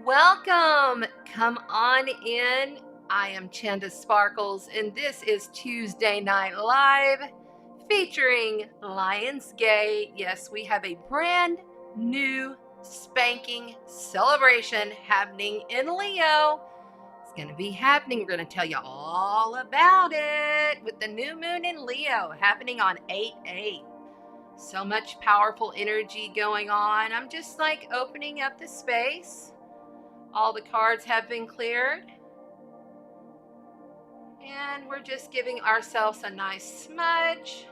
Welcome. Come on in. I am Chanda Sparkles, and this is Tuesday Night Live featuring Lionsgate. Yes, we have a brand new spanking celebration happening in Leo. It's going to be happening. We're going to tell you all about it with the new moon in Leo happening on 8/8. So much powerful energy going on. I'm just like opening up the space. All the cards have been cleared. And we're just giving ourselves a nice smudge.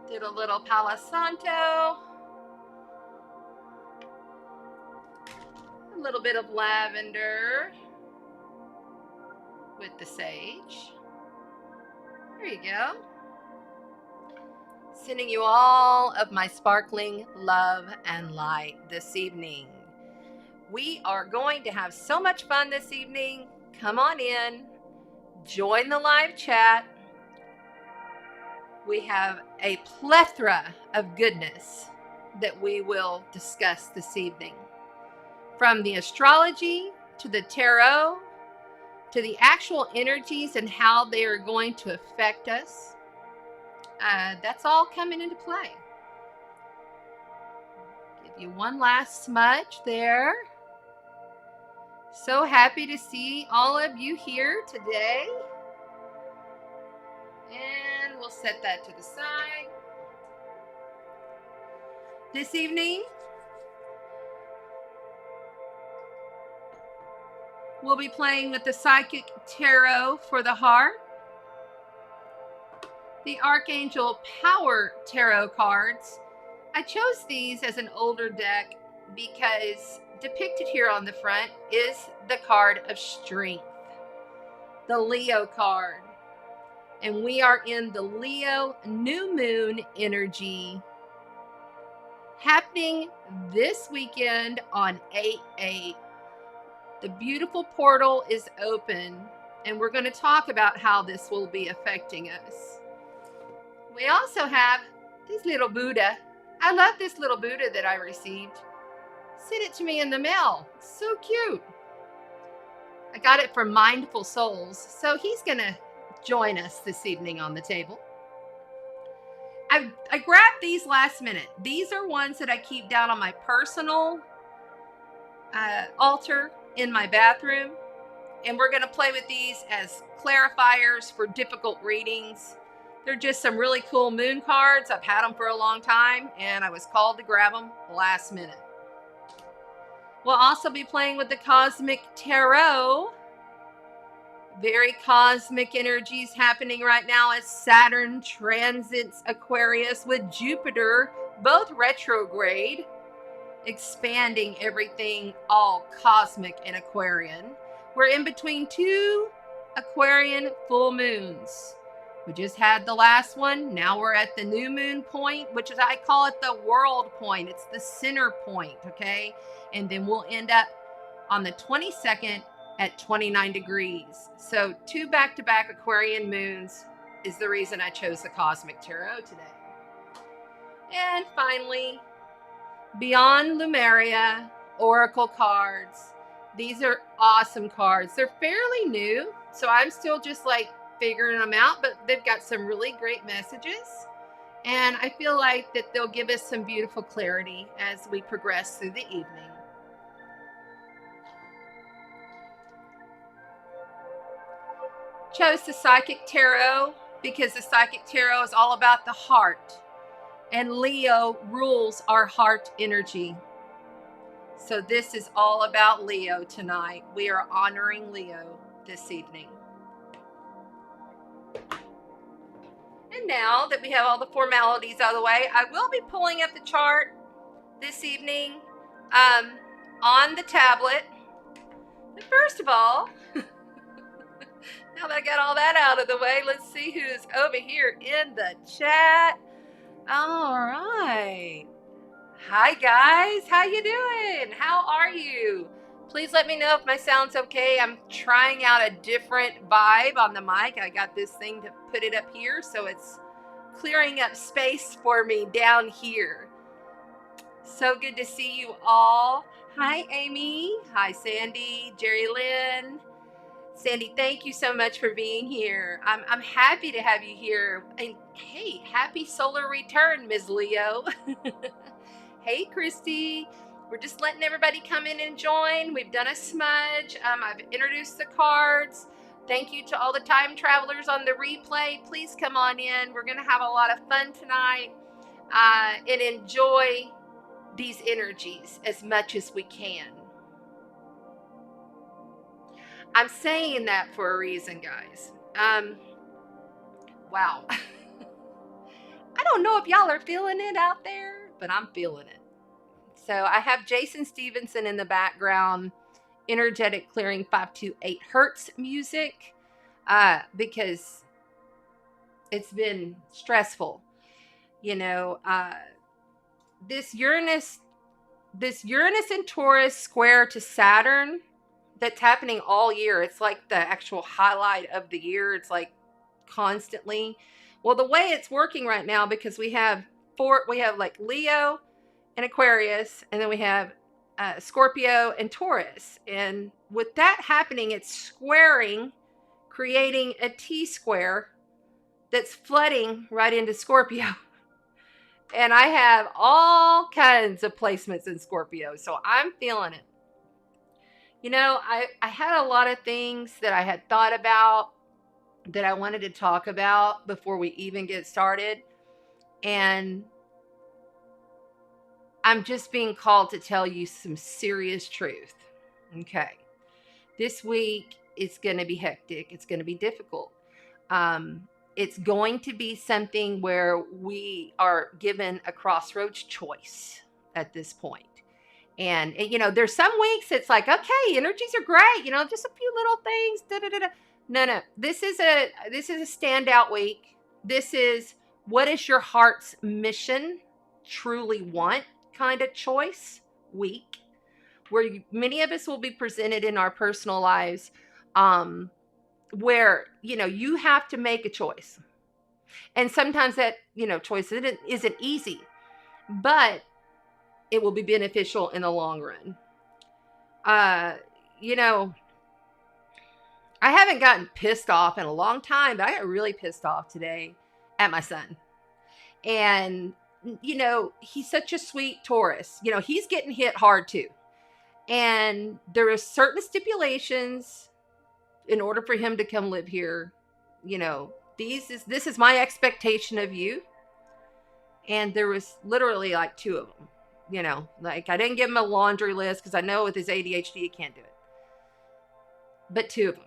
Did a little Palo Santo. A little bit of lavender with the sage. There you go. Sending you all of my sparkling love and light this evening. We are going to have so much fun this evening. Come on in, join the live chat. We have a plethora of goodness that we will discuss this evening. From the astrology to the tarot to the actual energies and how they are going to affect us. That's all coming into play. Give you one last smudge there. So happy to see all of you here today. And we'll set that to the side. This evening, we'll be playing with the Psychic Tarot for the heart, the Archangel Power Tarot cards. I chose these as an older deck because depicted here on the front is the card of strength, the Leo card. And we are in the Leo new moon energy happening this weekend on 8/8. The beautiful portal is open, and we're going to talk about how this will be affecting us. We also have this little Buddha. I love this little Buddha that I received. Sent it to me in the mail. So cute. I got it from Mindful Souls, so he's going to join us this evening on the table. I grabbed these last minute. These are ones that I keep down on my personal altar in my bathroom, and we're going to play with these as clarifiers for difficult readings. They're just some really cool moon cards. I've had them for a long time, and I was called to grab them last minute. We'll also be playing with the Cosmic Tarot. Very cosmic energies happening right now as Saturn transits Aquarius with Jupiter, both retrograde, expanding everything all cosmic in Aquarian. We're in between two Aquarian full moons. We just had the last one. Now we're at the new moon point, which is, I call it the world point. It's the center point, okay? And then we'll end up on the 22nd at 29 degrees. So 2 back-to-back Aquarian moons is the reason I chose the Cosmic Tarot today. And finally, Beyond Lumeria Oracle cards. These are awesome cards. They're fairly new, so I'm still just like figuring them out, but they've got some really great messages. And I feel like that they'll give us some beautiful clarity as we progress through the evening. Chose the Psychic Tarot because the Psychic Tarot is all about the heart, and Leo rules our heart energy. So this is all about Leo tonight. We are honoring Leo this evening. And now that we have all the formalities out of the way, I will be pulling up the chart this evening on the tablet. But first of all, now that I got all that out of the way, let's see who's over here in the chat. All right. Hi, guys. How you doing? How are you? Please let me know if my sound's okay. I'm trying out a different vibe on the mic. I got this thing to put it up here, so it's clearing up space for me down here. So good to see you all. Hi, Amy. Hi, Sandy, Jerry Lynn. Sandy, thank you so much for being here. I'm happy to have you here. And hey, happy solar return, Ms. Leo. Hey, Christy. We're just letting everybody come in and join. We've done a smudge. I've introduced the cards. Thank you to all the time travelers on the replay. Please come on in. We're going to have a lot of fun tonight and enjoy these energies as much as we can. I'm saying that for a reason, guys. Wow. I don't know if y'all are feeling it out there, but I'm feeling it. So I have Jason Stevenson in the background, energetic clearing 528 hertz music, because it's been stressful. You know, this Uranus and Taurus square to Saturn that's happening all year. It's like the actual highlight of the year. It's like constantly. Well, the way it's working right now, because we have like Leo and Aquarius, and then we have Scorpio and Taurus. And with that happening, it's squaring, creating a T-square that's flooding right into Scorpio. And I have all kinds of placements in Scorpio, so I'm feeling it. You know, I had a lot of things that I had thought about that I wanted to talk about before we even get started. And I'm just being called to tell you some serious truth. Okay. This week is going to be hectic. It's going to be difficult. It's going to be something where we are given a crossroads choice at this point. And you know, there's some weeks it's like, okay, energies are great, you know, just a few little things. No. This is a standout week. This is, what is your heart's mission truly want kind of choice week, where many of us will be presented in our personal lives, where, you know, you have to make a choice. And sometimes that, you know, choice isn't easy, but it will be beneficial in the long run. You know, I haven't gotten pissed off in a long time, but I got really pissed off today at my son. And, you know, he's such a sweet Taurus. You know, he's getting hit hard too. And there are certain stipulations in order for him to come live here. You know, this is my expectation of you. And there was literally like 2 of them. You know, like I didn't give him a laundry list because I know with his ADHD he can't do it. But 2 of them.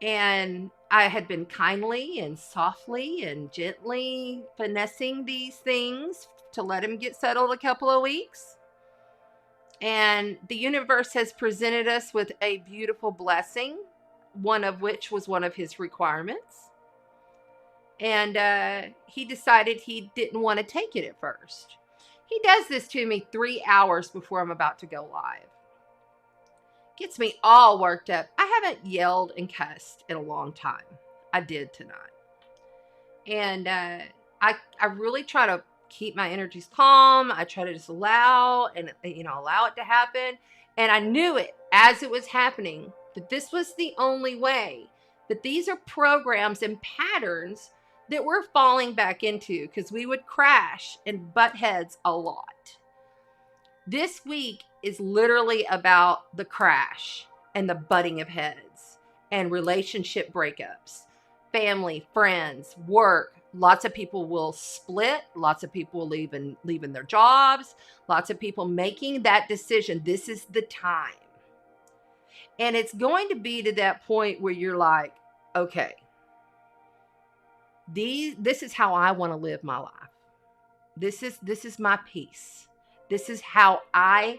And I had been kindly and softly and gently finessing these things to let him get settled a couple of weeks. And the universe has presented us with a beautiful blessing, one of which was one of his requirements. And he decided he didn't want to take it at first. He does this to me 3 hours before I'm about to go live. Gets me all worked up. I haven't yelled and cussed in a long time. I did tonight. And I really try to keep my energies calm. I try to just allow it to happen. And I knew it as it was happening, that this was the only way. That these are programs and patterns that we're falling back into, because we would crash and butt heads a lot. This week is literally about the crash and the butting of heads and relationship breakups, family, friends, work. Lots of people will split. Lots of people leaving their jobs. Lots of people making that decision. This is the time. And it's going to be to that point where you're like, okay, this is how I want to live my life. This is my peace. This is how I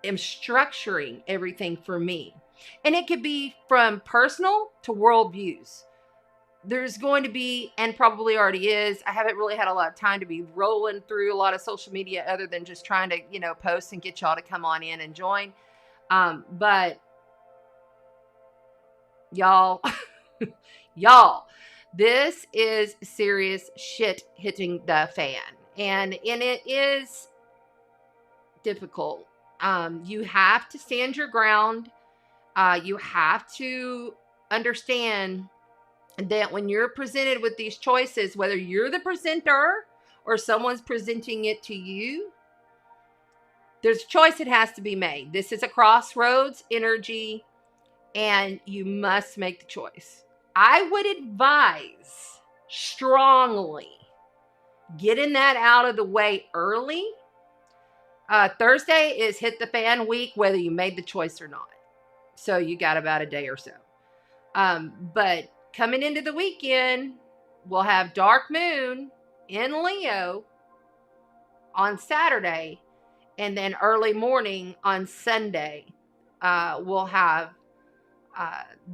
am structuring everything for me. And it could be from personal to worldviews. There's going to be, and probably already is, I haven't really had a lot of time to be rolling through a lot of social media other than just trying to, you know, post and get y'all to come on in and join. But y'all, this is serious shit hitting the fan. And it is difficult. You have to stand your ground. You have to understand that when you're presented with these choices, whether you're the presenter or someone's presenting it to you, there's a choice that has to be made. This is a crossroads energy, and you must make the choice. I would advise strongly getting that out of the way early. Thursday is hit the fan week, whether you made the choice or not. So you got about a day or so. But coming into the weekend, we'll have dark moon in Leo on Saturday, and then early morning on Sunday, we'll have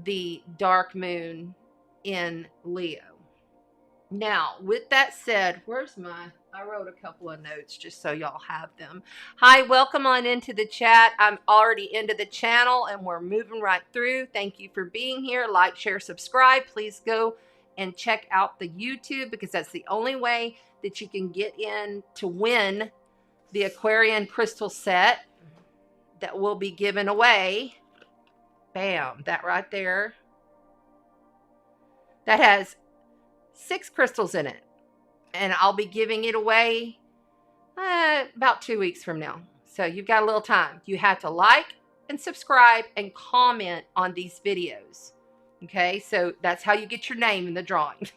the dark moon in Leo. Now, with that said, I wrote a couple of notes just so y'all have them. Hi, welcome on into the chat. I'm already into the channel and we're moving right through. Thank you for being here. Like, share, subscribe. Please go and check out the YouTube, because that's the only way that you can get in to win the Aquarian crystal set that will be given away. Bam, that right there. That has 6 crystals in it, and I'll be giving it away about 2 weeks from now. So you've got a little time. You have to like and subscribe and comment on these videos. Okay, so that's how you get your name in the drawing,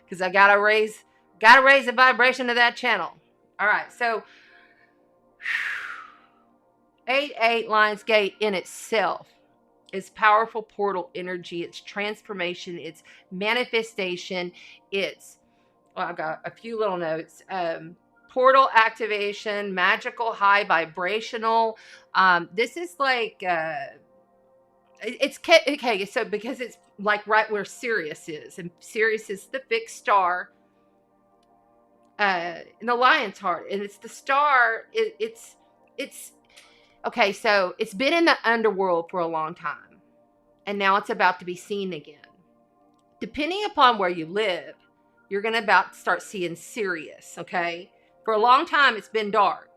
because I gotta raise the vibration of that channel. All right, so 8/8 Lionsgate in itself is powerful portal energy. It's transformation. It's manifestation. It's, well, I've got a few little notes. Portal activation, magical, high vibrational. This is like, it's okay. So because it's like right where Sirius is, and Sirius is the fixed star in the lion's heart, and it's the star. It's okay. So it's been in the underworld for a long time, and now it's about to be seen again. Depending upon where you live, you're going to about start seeing Sirius. Okay, for a long time it's been dark,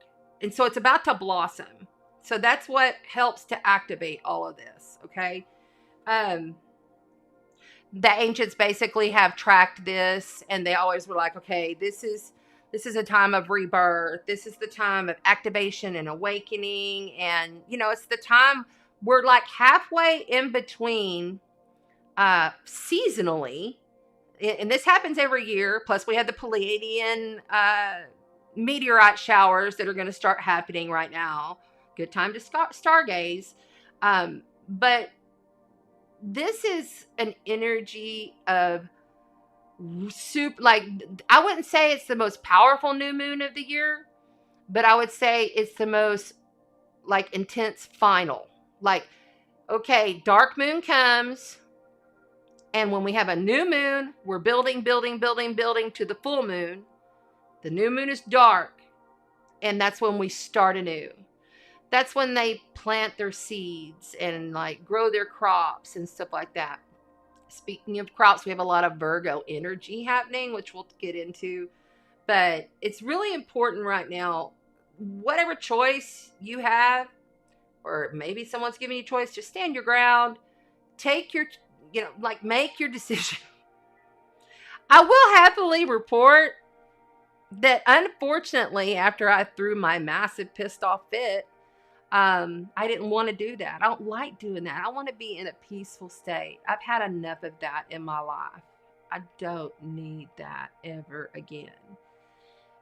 and so it's about to blossom. So that's what helps to activate all of this. Okay. The ancients basically have tracked this, and they always were like, okay, this is a time of rebirth. This is the time of activation and awakening. And, you know, it's the time we're like halfway in between seasonally. And this happens every year. Plus we have the Pleiadian meteorite showers that are going to start happening right now. Good time to stargaze. But this is an energy of super, like, I wouldn't say it's the most powerful new moon of the year, but I would say it's the most like intense final. Like, okay, dark moon comes, and when we have a new moon, we're building to the full moon. The new moon is dark, and that's when we start anew. That's when they plant their seeds and like grow their crops and stuff like that. Speaking of crops, we have a lot of Virgo energy happening, which we'll get into. But it's really important right now, whatever choice you have, or maybe someone's giving you a choice, just stand your ground. Take your, make your decision. I will happily report that unfortunately, after I threw my massive pissed off fit, I didn't want to do that. I don't like doing that. I want to be in a peaceful state. I've had enough of that in my life. I don't need that ever again.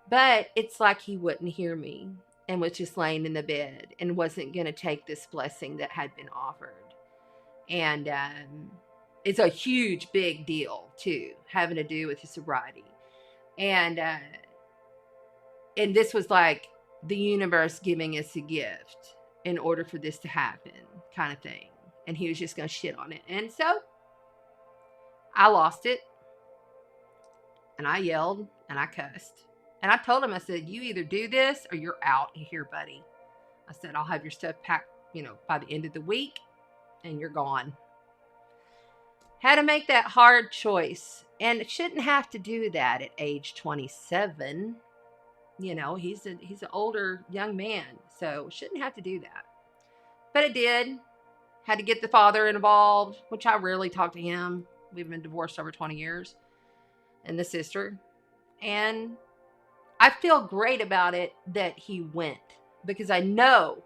But it's like he wouldn't hear me and was just laying in the bed and wasn't going to take this blessing that had been offered. And it's a huge, big deal too, having to do with his sobriety. And this was like the universe giving us a gift in order for this to happen, kind of thing. And he was just going to shit on it. And so I lost it, and I yelled and I cussed, and I told him, I said, you either do this or you're out here, buddy. I said, I'll have your stuff packed, by the end of the week, and you're gone. Had to make that hard choice, and shouldn't have to do that at age 27. You know, he's an older young man, so shouldn't have to do that. But it did. Had to get the father involved, which I rarely talk to him. We've been divorced over 20 years. And the sister. And I feel great about it that he went, because I know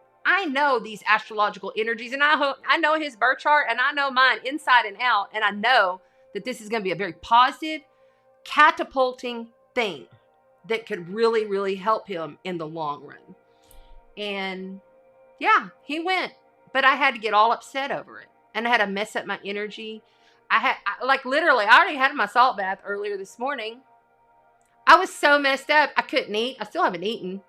these astrological energies, and I know his birth chart, and I know mine inside and out, and I know that this is going to be a very positive, catapulting thing that could really, really help him in the long run. And yeah, he went, but I had to get all upset over it, and I had to mess up my energy. Literally, I already had my salt bath earlier this morning. I was so messed up, I couldn't eat. I still haven't eaten.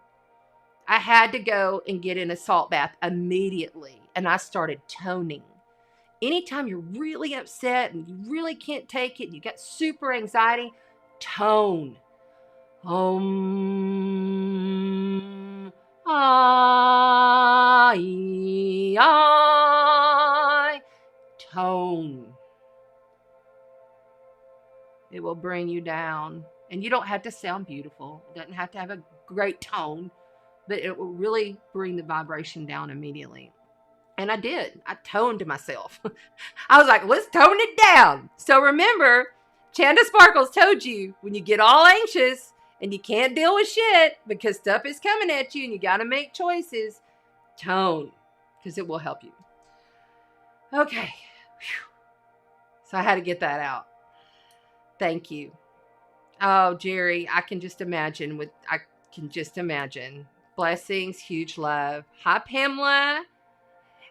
I had to go and get in a salt bath immediately, and I started toning. Anytime you're really upset and you really can't take it, and you got super anxiety, tone. Tone. It will bring you down. And you don't have to sound beautiful. It doesn't have to have a great tone, but it will really bring the vibration down immediately. And I did. I toned myself. I was like, let's tone it down. So remember, Chanda Sparkles told you, when you get all anxious and you can't deal with shit because stuff is coming at you and you got to make choices, tone, because it will help you. Okay. Whew. So I had to get that out. Thank you. Oh, Jerry, I can just imagine. Blessings, huge love. Hi, Pamela.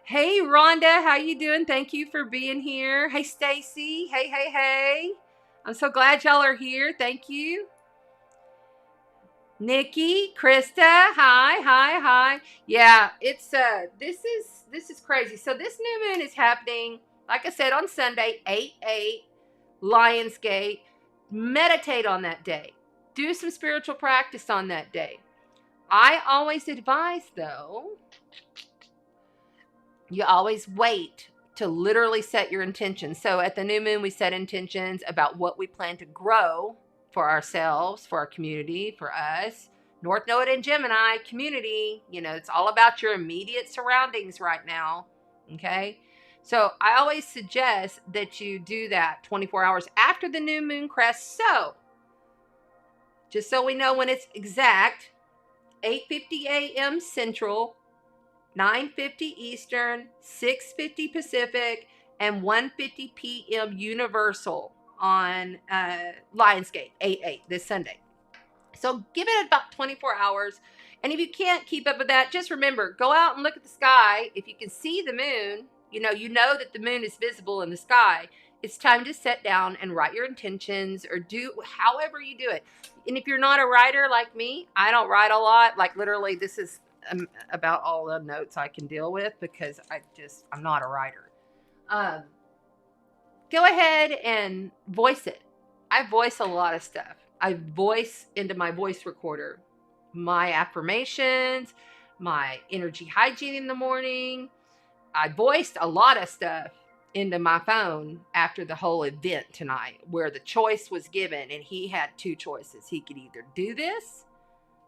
Hey, Rhonda, how you doing? Thank you for being here. Hey, Stacy. Hey. I'm so glad y'all are here. Thank you. Nikki, Krista, hi. Yeah, it's this is crazy. So this new moon is happening, like I said, on Sunday, 8/8, Lionsgate. Meditate on that day. Do some spiritual practice on that day. I always advise, though, you always wait to literally set your intentions. So at the new moon, we set intentions about what we plan to grow for ourselves, for our community, for us. North Node and Gemini community, it's all about your immediate surroundings right now. Okay. So I always suggest that you do that 24 hours after the new moon crest. So just so we know when it's exact, 8:50 a.m. Central, 9:50 Eastern, 6:50 Pacific, and 1:50 p.m. Universal on Lionsgate, 8/8 this Sunday. So give it about 24 hours. And if you can't keep up with that, just remember, go out and look at the sky. If you can see the moon, you know that the moon is visible in the sky. It's time to sit down and write your intentions, or do however you do it. And if you're not a writer like me, I don't write a lot. Like literally, this is about all the notes I can deal with, because I'm not a writer. Go ahead and voice it. I voice a lot of stuff. I voice into my voice recorder my affirmations, my energy hygiene in the morning. I voiced a lot of stuff into my phone after the whole event tonight, where the choice was given, and he had two choices. He could either do this,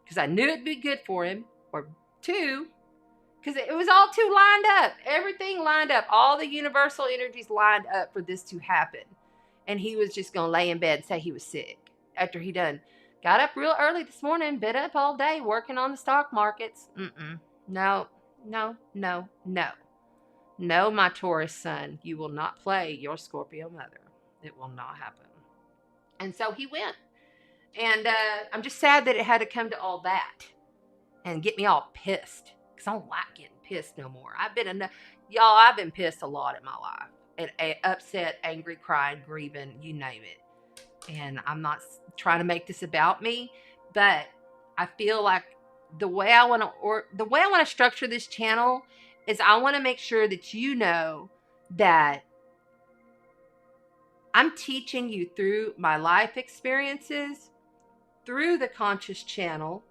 because I knew it'd be good for him, or two, because it was all too lined up. Everything lined up. All the universal energies lined up for this to happen. And he was just going to lay in bed and say he was sick after he got up real early this morning, been up all day working on the stock markets. No, my Taurus son, you will not play your Scorpio mother. It will not happen. And so he went. And I'm just sad that it had to come to all that and get me all pissed, because I don't like getting pissed no more. I've been pissed a lot in my life. And upset, angry, crying, grieving, you name it. And I'm not trying to make this about me, but I feel like the way I want to structure this channel is I want to make sure that you know that I'm teaching you through my life experiences, through the conscious channel,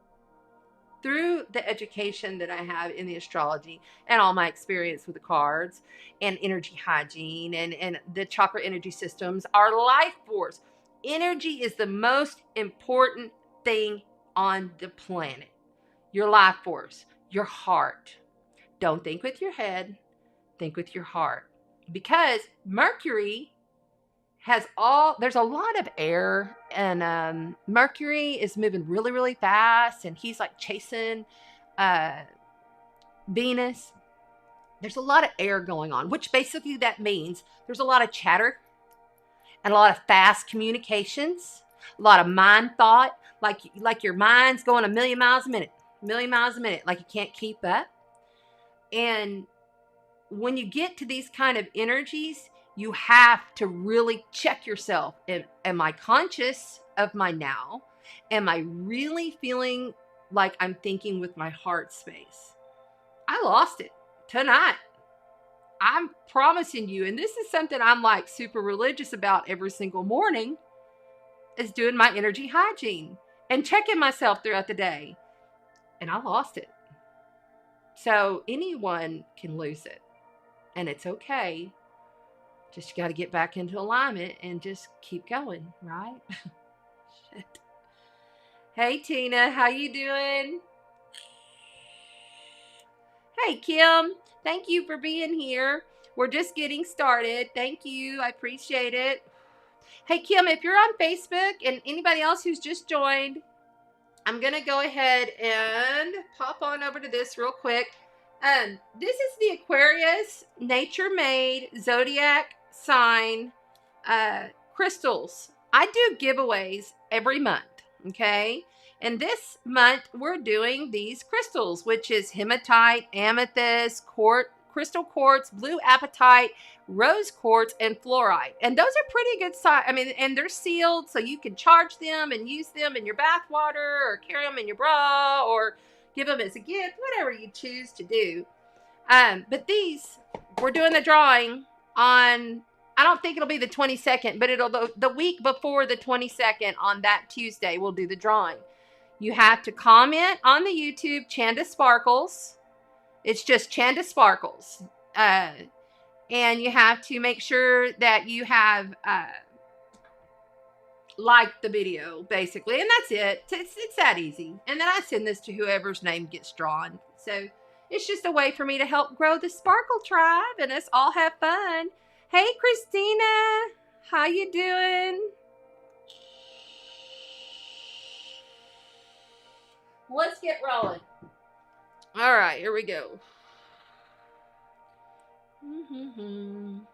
through the education that I have in the astrology, and all my experience with the cards and energy hygiene and the chakra energy systems, our life force. Energy is the most important thing on the planet. Your life force, your heart. Don't think with your head, think with your heart. Because Mercury there's a lot of air, and Mercury is moving really, really fast, and he's like chasing Venus. There's a lot of air going on, which basically that means there's a lot of chatter and a lot of fast communications, a lot of mind thought, like your mind's going a million miles a minute, like you can't keep up. And when you get to these kind of energies, you have to really check yourself. Am I conscious of my now? Am I really feeling like I'm thinking with my heart space? I lost it tonight. I'm promising you, and this is something I'm like super religious about every single morning, is doing my energy hygiene and checking myself throughout the day. And I lost it. So anyone can lose it. And it's okay. Just you got to get back into alignment and just keep going, right? Shit. Hey, Tina, how you doing? Hey, Kim, thank you for being here. We're just getting started. Thank you. I appreciate it. Hey, Kim, if you're on Facebook and anybody else who's just joined, I'm going to go ahead and pop on over to this real quick. This is the Aquarius nature-made zodiac sign crystals. I do giveaways every month, okay? And this month we're doing these crystals, which is hematite, amethyst, crystal quartz, blue apatite, rose quartz, and fluorite. And those are pretty good size. I mean, and they're sealed, so you can charge them and use them in your bath water, or carry them in your bra, or give them as a gift, whatever you choose to do. But these, we're doing the drawing on, I don't think it'll be the 22nd, but it'll the week before the 22nd, on that Tuesday, we'll do the drawing. You have to comment on the YouTube, Chanda Sparkles. It's just Chanda Sparkles. And you have to make sure that you have liked the video, basically. And that's it. It's that easy. And then I send this to whoever's name gets drawn. So it's just a way for me to help grow the Sparkle Tribe and us all have fun. Hey, Christina. How you doing? Let's get rolling. All right, here we go. And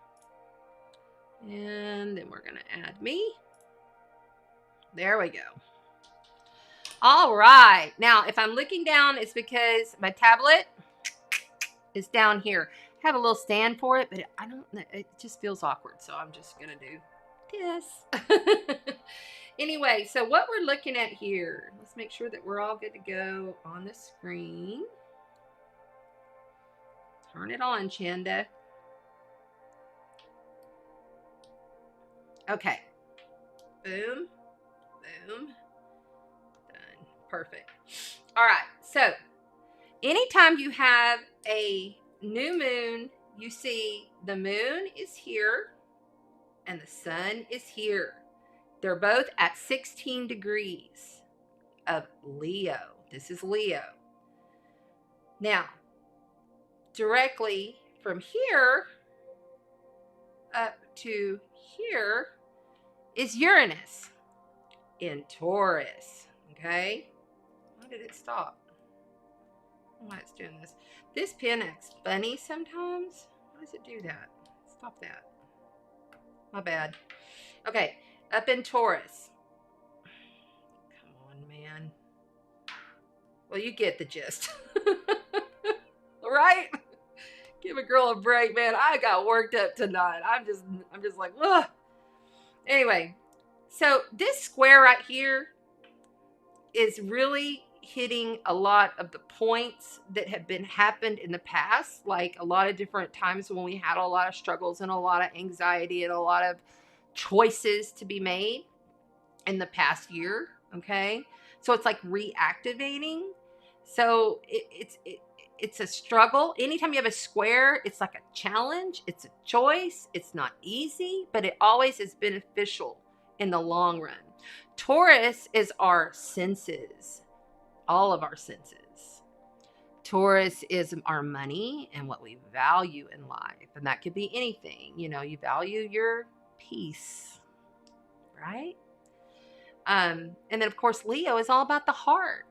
then we're going to add me. There we go. All right. Now, if I'm looking down, it's because my tablet is down here. I have a little stand for it, but I don't know. It just feels awkward, so I'm just going to do this. Anyway, so what we're looking at here, let's make sure that we're all good to go on the screen. Turn it on, Chanda. Okay. Boom. Boom. Done. Perfect. All right. So, anytime you have a new moon, you see the moon is here and the sun is here. They're both at 16 degrees of Leo. This is Leo. Now, directly from here up to here is Uranus in Taurus. Okay? Why did it stop? I don't know why it's doing this. This pen acts funny sometimes. Why does it do that? Stop that. My bad. Okay. Up in Taurus. Come on, man. Well, you get the gist. Right? Give a girl a break, man. I got worked up tonight. I'm just like, ugh. Anyway, so this square right here is really hitting a lot of the points that have been happened in the past, like a lot of different times when we had a lot of struggles and a lot of anxiety and a lot of choices to be made in the past year. Okay, so it's like reactivating. So it's a struggle. Anytime you have a square, it's like a challenge. It's a choice. It's not easy, but it always is beneficial in the long run. Taurus is our senses. all of our senses. Taurus is our money and what we value in life. And that could be anything. You know, you value your peace, right? And then, of course, Leo is all about the heart.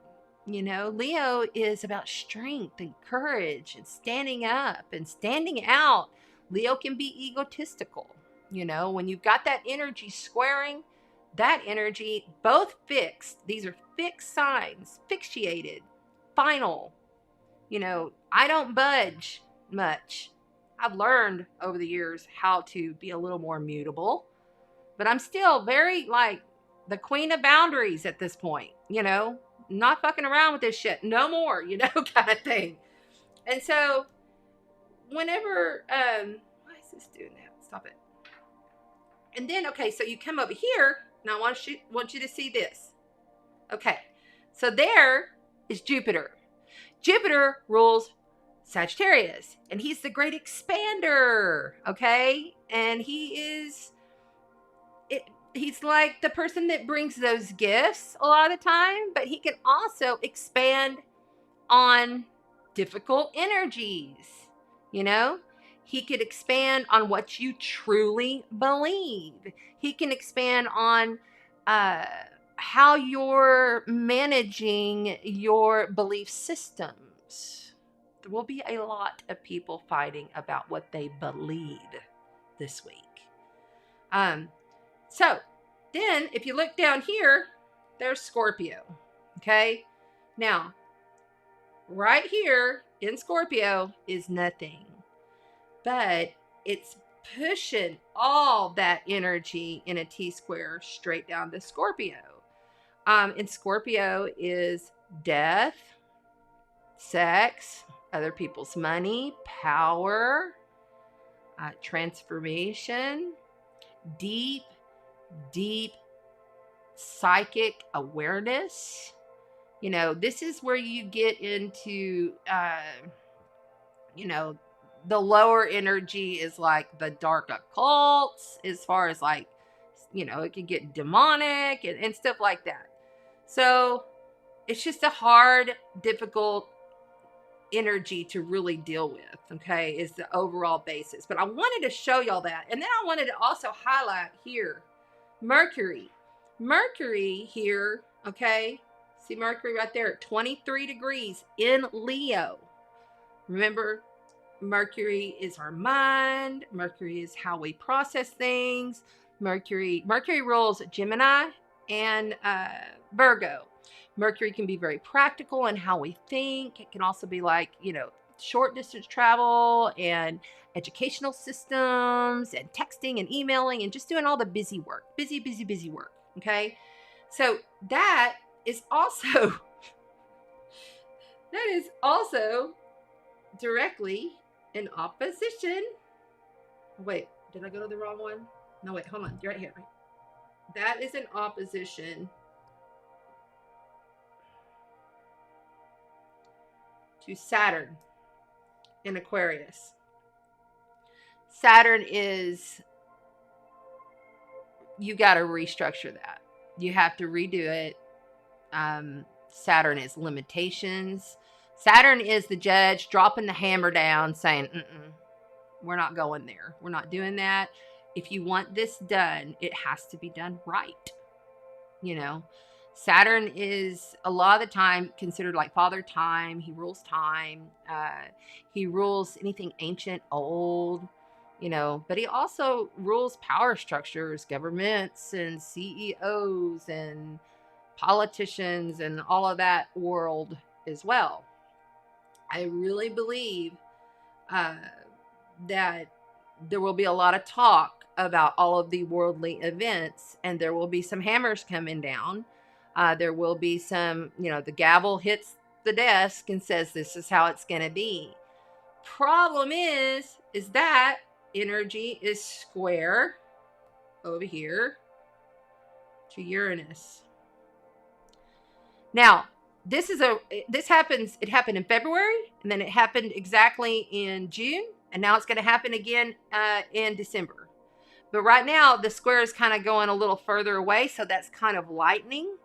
You know, Leo is about strength and courage and standing up and standing out. Leo can be egotistical. You know, when you've got that energy squaring, that energy, both fixed. These are fixed signs, fixated, final. You know, I don't budge much. I've learned over the years how to be a little more mutable, but I'm still very like the queen of boundaries at this point, you know, not fucking around with this shit no more, you know, kind of thing. And so whenever, why is this doing that? Stop it. And then, okay, so you come over here. Now I want you to see this. Okay, so there is Jupiter. Jupiter rules Sagittarius, and he's the great expander, okay? And he's like the person that brings those gifts a lot of the time, but he can also expand on difficult energies, you know? He could expand on what you truly believe. He can expand on how you're managing your belief systems. There will be a lot of people fighting about what they believe this week. So then if you look down here, there's Scorpio. Okay. Now, right here in Scorpio is nothing, but it's pushing all that energy in a T-square straight down to Scorpio. And Scorpio is death, sex, other people's money, power, transformation, deep psychic awareness. You know, this is where you get into, you know, the lower energy is like the dark occults, as far as like, you know, it can get demonic and stuff like that. So it's just a hard, difficult energy to really deal with, okay, is the overall basis. But I wanted to show y'all that. And then I wanted to also highlight here, Mercury. Mercury here, okay, see Mercury right there at 23 degrees in Leo. Remember, Mercury is our mind. Mercury is how we process things. Mercury rules Gemini and Virgo. Mercury can be very practical in how we think. It can also be like, you know, short distance travel and educational systems and texting and emailing and just doing all the busy work. Busy work. Okay. So that is also directly in opposition. Wait, did I go to the wrong one? No, wait, hold on. You're right here. That is in opposition to Saturn in Aquarius. Saturn is, you got to restructure that. You have to redo it. Saturn is limitations. Saturn is the judge dropping the hammer down saying, we're not going there. We're not doing that. If you want this done, it has to be done right. You know, Saturn is a lot of the time considered like Father Time. He rules time. He rules anything ancient, old, you know, but he also rules power structures, governments and CEOs and politicians and all of that world as well. I really believe that there will be a lot of talk about all of the worldly events, and there will be some hammers coming down. There will be some, you know, the gavel hits the desk and says, this is how it's going to be. Problem is that energy is square over here to Uranus. Now, it happened in February, and then it happened exactly in June, and now it's going to happen again in December. But right now, the square is kind of going a little further away, so that's kind of lightening,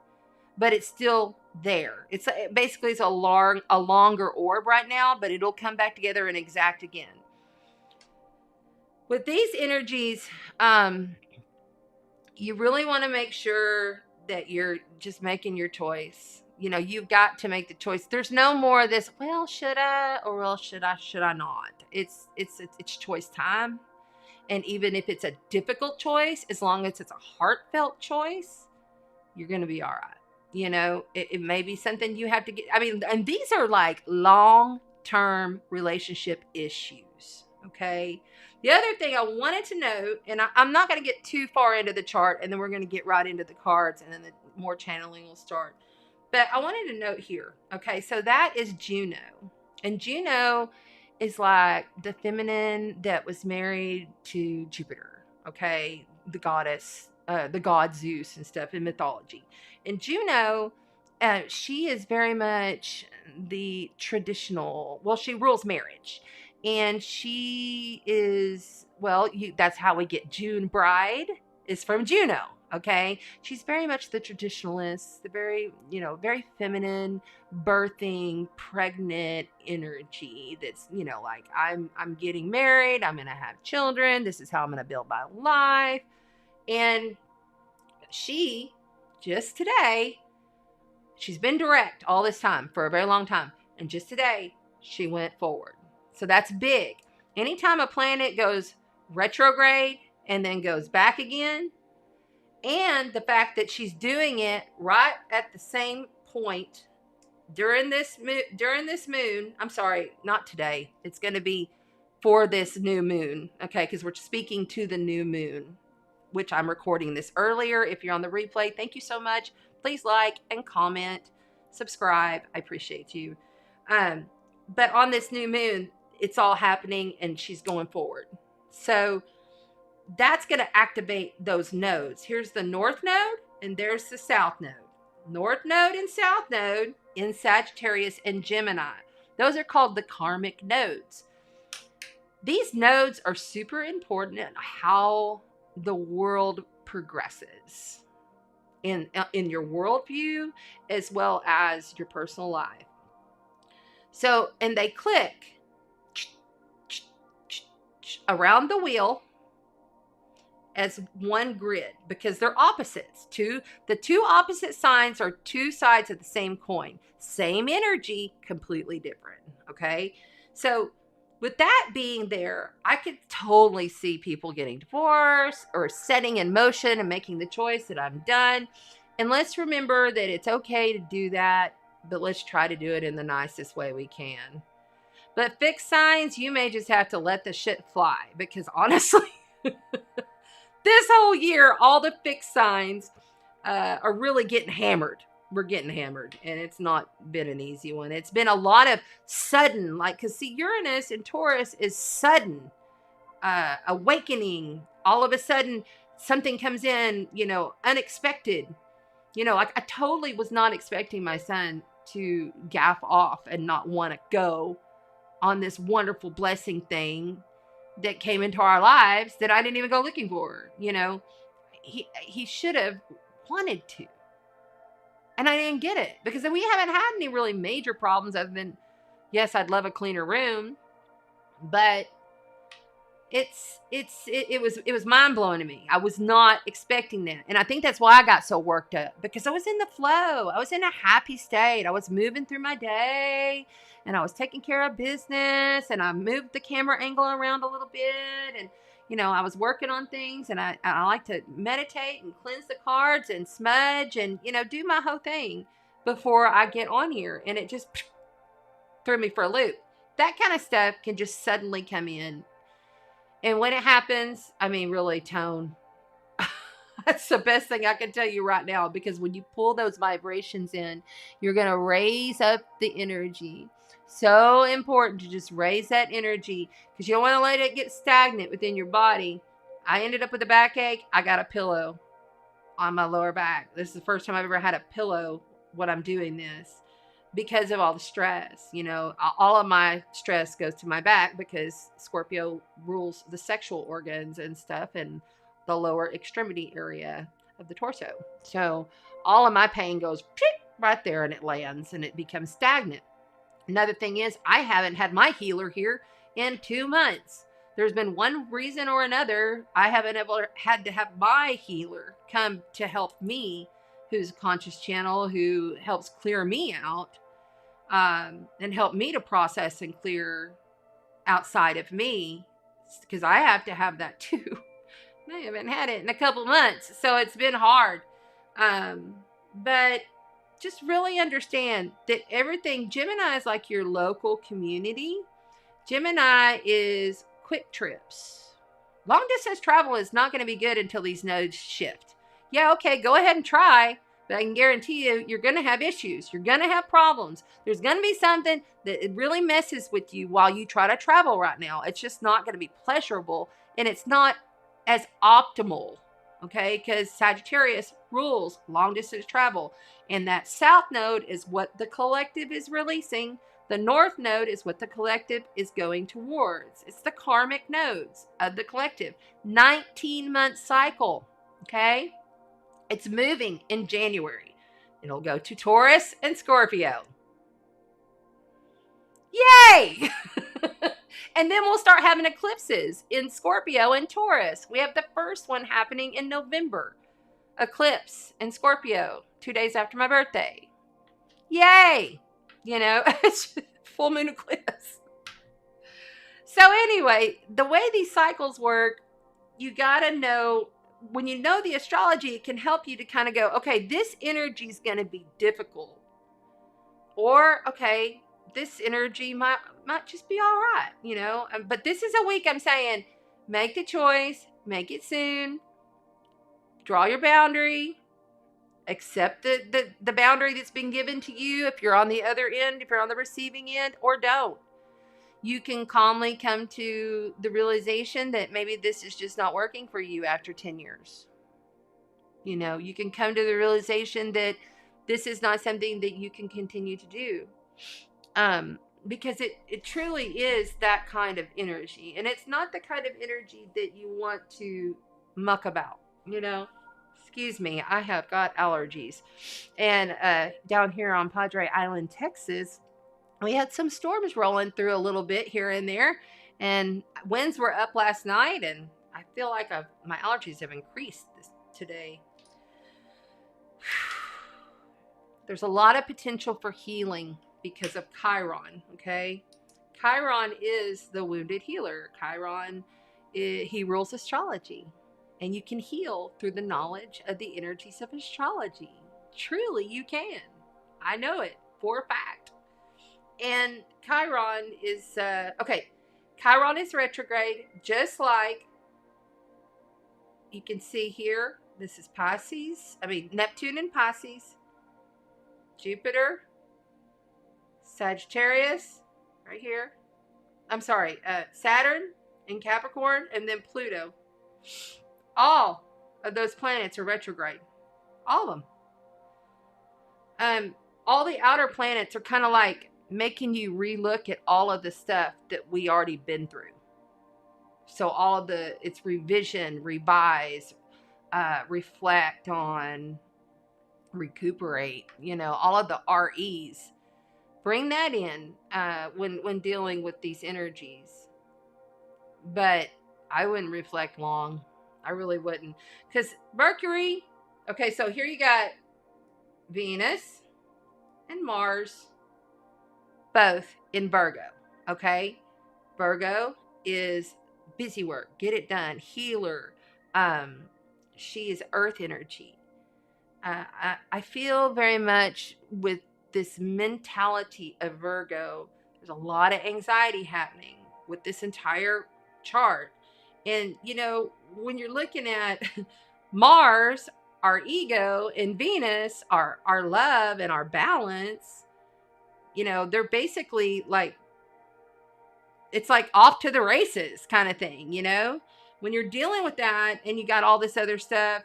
but it's still there. Basically it's a longer orb right now, but it'll come back together and exact again. With these energies, you really want to make sure that you're just making your choice. You know, you've got to make the choice. There's no more of this, well, should I, or well, should I not? It's choice time. And even if it's a difficult choice, as long as it's a heartfelt choice, you're going to be all right. You know, it may be something you have to get. I mean, and these are like long-term relationship issues. Okay. The other thing I wanted to note, and I'm not going to get too far into the chart, and then we're going to get right into the cards, and then the more channeling will start. But I wanted to note here, okay, so that is Juno. And Juno is like the feminine that was married to Jupiter, okay, the goddess, the god Zeus and stuff in mythology. And Juno, she is very much the traditional, well, she rules marriage. And she is, well, that's how we get June bride is from Juno. Okay. She's very much the traditionalist, the very, very feminine, birthing, pregnant energy. That's, like I'm getting married. I'm going to have children. This is how I'm going to build my life. And she just today, she's been direct all this time for a very long time. And just today she went forward. So that's big. Anytime a planet goes retrograde and then goes back again, and the fact that she's doing it right at the same point during this moon, I'm sorry, not today. It's going to be for this new moon, okay? Because we're speaking to the new moon, which I'm recording this earlier. If you're on the replay, thank you so much. Please like and comment, subscribe. I appreciate you. But on this new moon, it's all happening and she's going forward. So that's going to activate those nodes. Here's the north node and there's the south node. North node and south node in Sagittarius and Gemini. Those are called the karmic nodes. These nodes are super important in how the world progresses in your worldview as well as your personal life. So, and they click around the wheel as one grid because they're opposites. The two opposite signs are two sides of the same coin. Same energy, completely different. Okay. So with that being there, I could totally see people getting divorced or setting in motion and making the choice that I'm done. And let's remember that it's okay to do that, but let's try to do it in the nicest way we can. But fixed signs, you may just have to let the shit fly because honestly, this whole year, all the fixed signs are really getting hammered. We're getting hammered, and it's not been an easy one. It's been a lot of sudden, because see, Uranus and Taurus is sudden awakening. All of a sudden, something comes in, unexpected. I totally was not expecting my son to gaff off and not want to go on this wonderful blessing thing that came into our lives that I didn't even go looking for. He should have wanted to. And I didn't get it because we haven't had any really major problems other than, yes, I'd love a cleaner room, but it was mind blowing to me. I was not expecting that. And I think that's why I got so worked up because I was in the flow. I was in a happy state. I was moving through my day and I was taking care of business and I moved the camera angle around a little bit and, I was working on things and I like to meditate and cleanse the cards and smudge and, do my whole thing before I get on here. And it just threw me for a loop. That kind of stuff can just suddenly come in. And when it happens, really, tone. That's the best thing I can tell you right now, because when you pull those vibrations in, you're going to raise up the energy. So important to just raise that energy because you don't want to let it get stagnant within your body. I ended up with a backache. I got a pillow on my lower back. This is the first time I've ever had a pillow when I'm doing this because of all the stress. All of my stress goes to my back because Scorpio rules the sexual organs and stuff and the lower extremity area of the torso. So all of my pain goes right there, and it lands and it becomes stagnant. Another thing is, I haven't had my healer here in 2 months. There's been one reason or another I haven't ever had to have my healer come to help me, who's a conscious channel, who helps clear me out, and help me to process and clear outside of me, because I have to have that too. I haven't had it in a couple months, so it's been hard. But just really understand that everything, Gemini is like your local community. Gemini is quick trips. Long distance travel is not going to be good until these nodes shift. Yeah, okay, go ahead and try, but I can guarantee you, you're going to have issues. You're going to have problems. There's going to be something that it really messes with you while you try to travel right now. It's just not going to be pleasurable, and it's not as optimal, okay? Because Sagittarius rules long distance travel, and that south node is what the collective is releasing. The north node is what the collective is going towards. It's the karmic nodes of the collective. 19-month cycle, okay? It's moving in January. It'll go to Taurus and Scorpio. Yay! And then we'll start having eclipses in Scorpio and Taurus. We have the first one happening in November. Eclipse in Scorpio, 2 days after my birthday. Yay! You know, it's full moon eclipse. So anyway, the way these cycles work, you got to know, when you know the astrology, it can help you to kind of go, okay, this energy is going to be difficult. Or, okay, this energy might just be all right, you know. But this is a week I'm saying, make the choice, make it soon, draw your boundary, accept the boundary that's been given to you if you're on the other end, if you're on the receiving end, or don't. You can calmly come to the realization that maybe this is just not working for you after 10 years. You know, you can come to the realization that this is not something that you can continue to do. Because it truly is that kind of energy. And it's not the kind of energy that you want to muck about, you know. Excuse me, I have got allergies. And down here on Padre Island, Texas, we had some storms rolling through a little bit here and there. And winds were up last night, and I feel like my allergies have increased today. There's a lot of potential for healing because of Chiron, okay? Chiron is the wounded healer. Chiron, he rules astrology. And you can heal through the knowledge of the energies of astrology. Truly, you can. I know it for a fact. And Chiron is, Chiron is retrograde, just like you can see here. This is Pisces. Neptune in Pisces. Jupiter. Sagittarius, right here. I'm sorry, Saturn in Capricorn, and then Pluto. All of those planets are retrograde. All of them. All the outer planets are kind of like making you relook at all of the stuff that we already been through. So all of it's revision, revise, reflect on, recuperate, you know, all of the REs. Bring that in when dealing with these energies. But I wouldn't reflect long. I really wouldn't. Because Mercury, okay, so here you got Venus and Mars, both in Virgo, okay? Virgo is busy work, get it done, healer. She is earth energy. I feel very much with this mentality of Virgo, there's a lot of anxiety happening with this entire chart. And, you know, when you're looking at Mars, our ego, and Venus, our love and our balance, you know, they're basically like, it's like off to the races kind of thing, you know? When you're dealing with that and you got all this other stuff,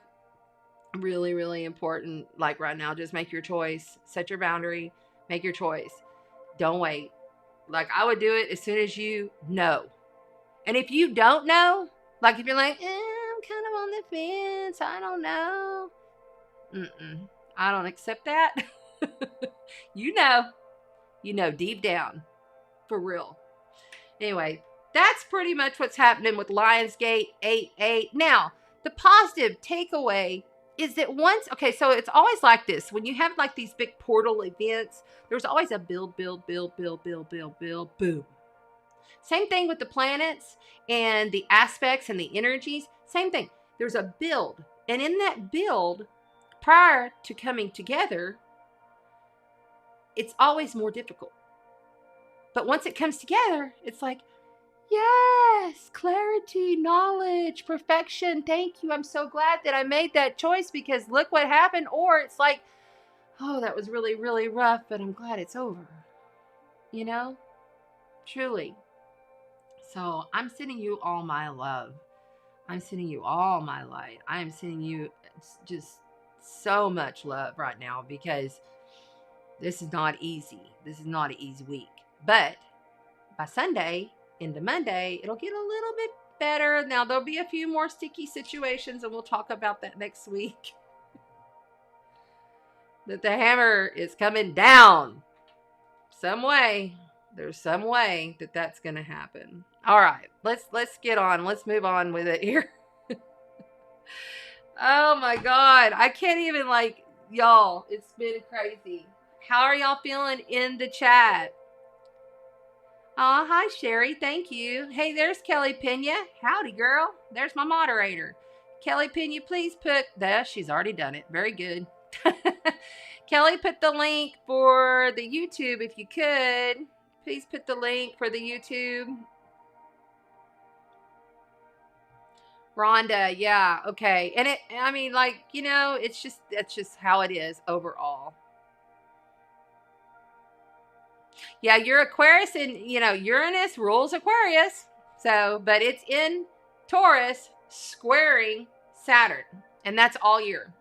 really, really important. Like right now, just make your choice, set your boundary, make your choice. Don't wait. Like I would do it as soon as you know. And if you don't know, like if you're like, I'm kind of on the fence, I don't know. I don't accept that. You know deep down, for real. Anyway, that's pretty much what's happening with Lionsgate 8-8. Now, the positive takeaway is that okay, so it's always like this. When you have like these big portal events, there's always a build, boom. Same thing with the planets and the aspects and the energies. Same thing. There's a build. And in that build, prior to coming together, it's always more difficult. But once it comes together, it's like, yes, clarity, knowledge, perfection. Thank you. I'm so glad that I made that choice because look what happened. Or it's like, oh, that was really, really rough, but I'm glad it's over. You know, truly. So I'm sending you all my love. I'm sending you all my light. I am sending you just so much love right now because this is not easy. This is not an easy week. But by Sunday into Monday, it'll get a little bit better. Now, there'll be a few more sticky situations, and we'll talk about that next week. That the hammer is coming down some way. There's some way that that's going to happen. All right, let's get on. Let's move on with it here. Oh my God. I can't even y'all, it's been crazy. How are y'all feeling in the chat? Oh, hi, Sherry. Thank you. Hey, there's Kelly Pena. Howdy, girl. There's my moderator. Kelly Pena, please put she's already done it. Very good. Kelly, put the link for the YouTube if you could. Please put the link for the YouTube. Rhonda, yeah, okay. And that's just how it is overall. Yeah, you're Aquarius and, Uranus rules Aquarius. So, but it's in Taurus squaring Saturn. And that's all year.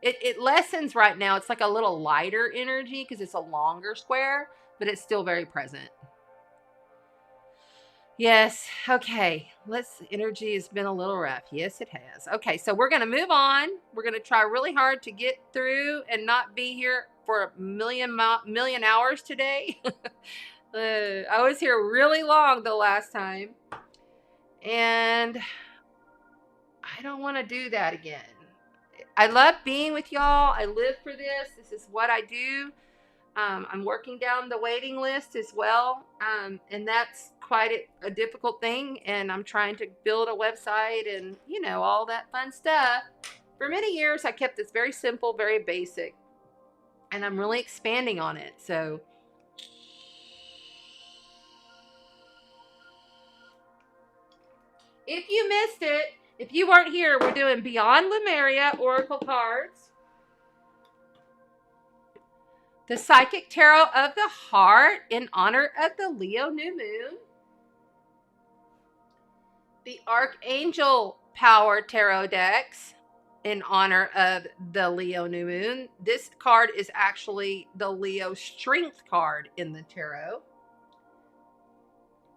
It lessens right now. It's like a little lighter energy because it's a longer square, but it's still very present. Yes. Okay. Energy has been a little rough. Yes, it has. Okay. So we're going to move on. We're going to try really hard to get through and not be here for a million hours today. I was here really long the last time. And I don't want to do that again. I love being with y'all. I live for this. This is what I do. I'm working down the waiting list as well. And that's quite a difficult thing. And I'm trying to build a website and, all that fun stuff. For many years, I kept this very simple, very basic. And I'm really expanding on it. So if you missed it, if you weren't here, we're doing Beyond Lemuria Oracle cards. The Psychic Tarot of the Heart in honor of the Leo new moon. The Archangel Power Tarot decks in honor of the Leo new moon. This card is actually the Leo Strength card in the tarot.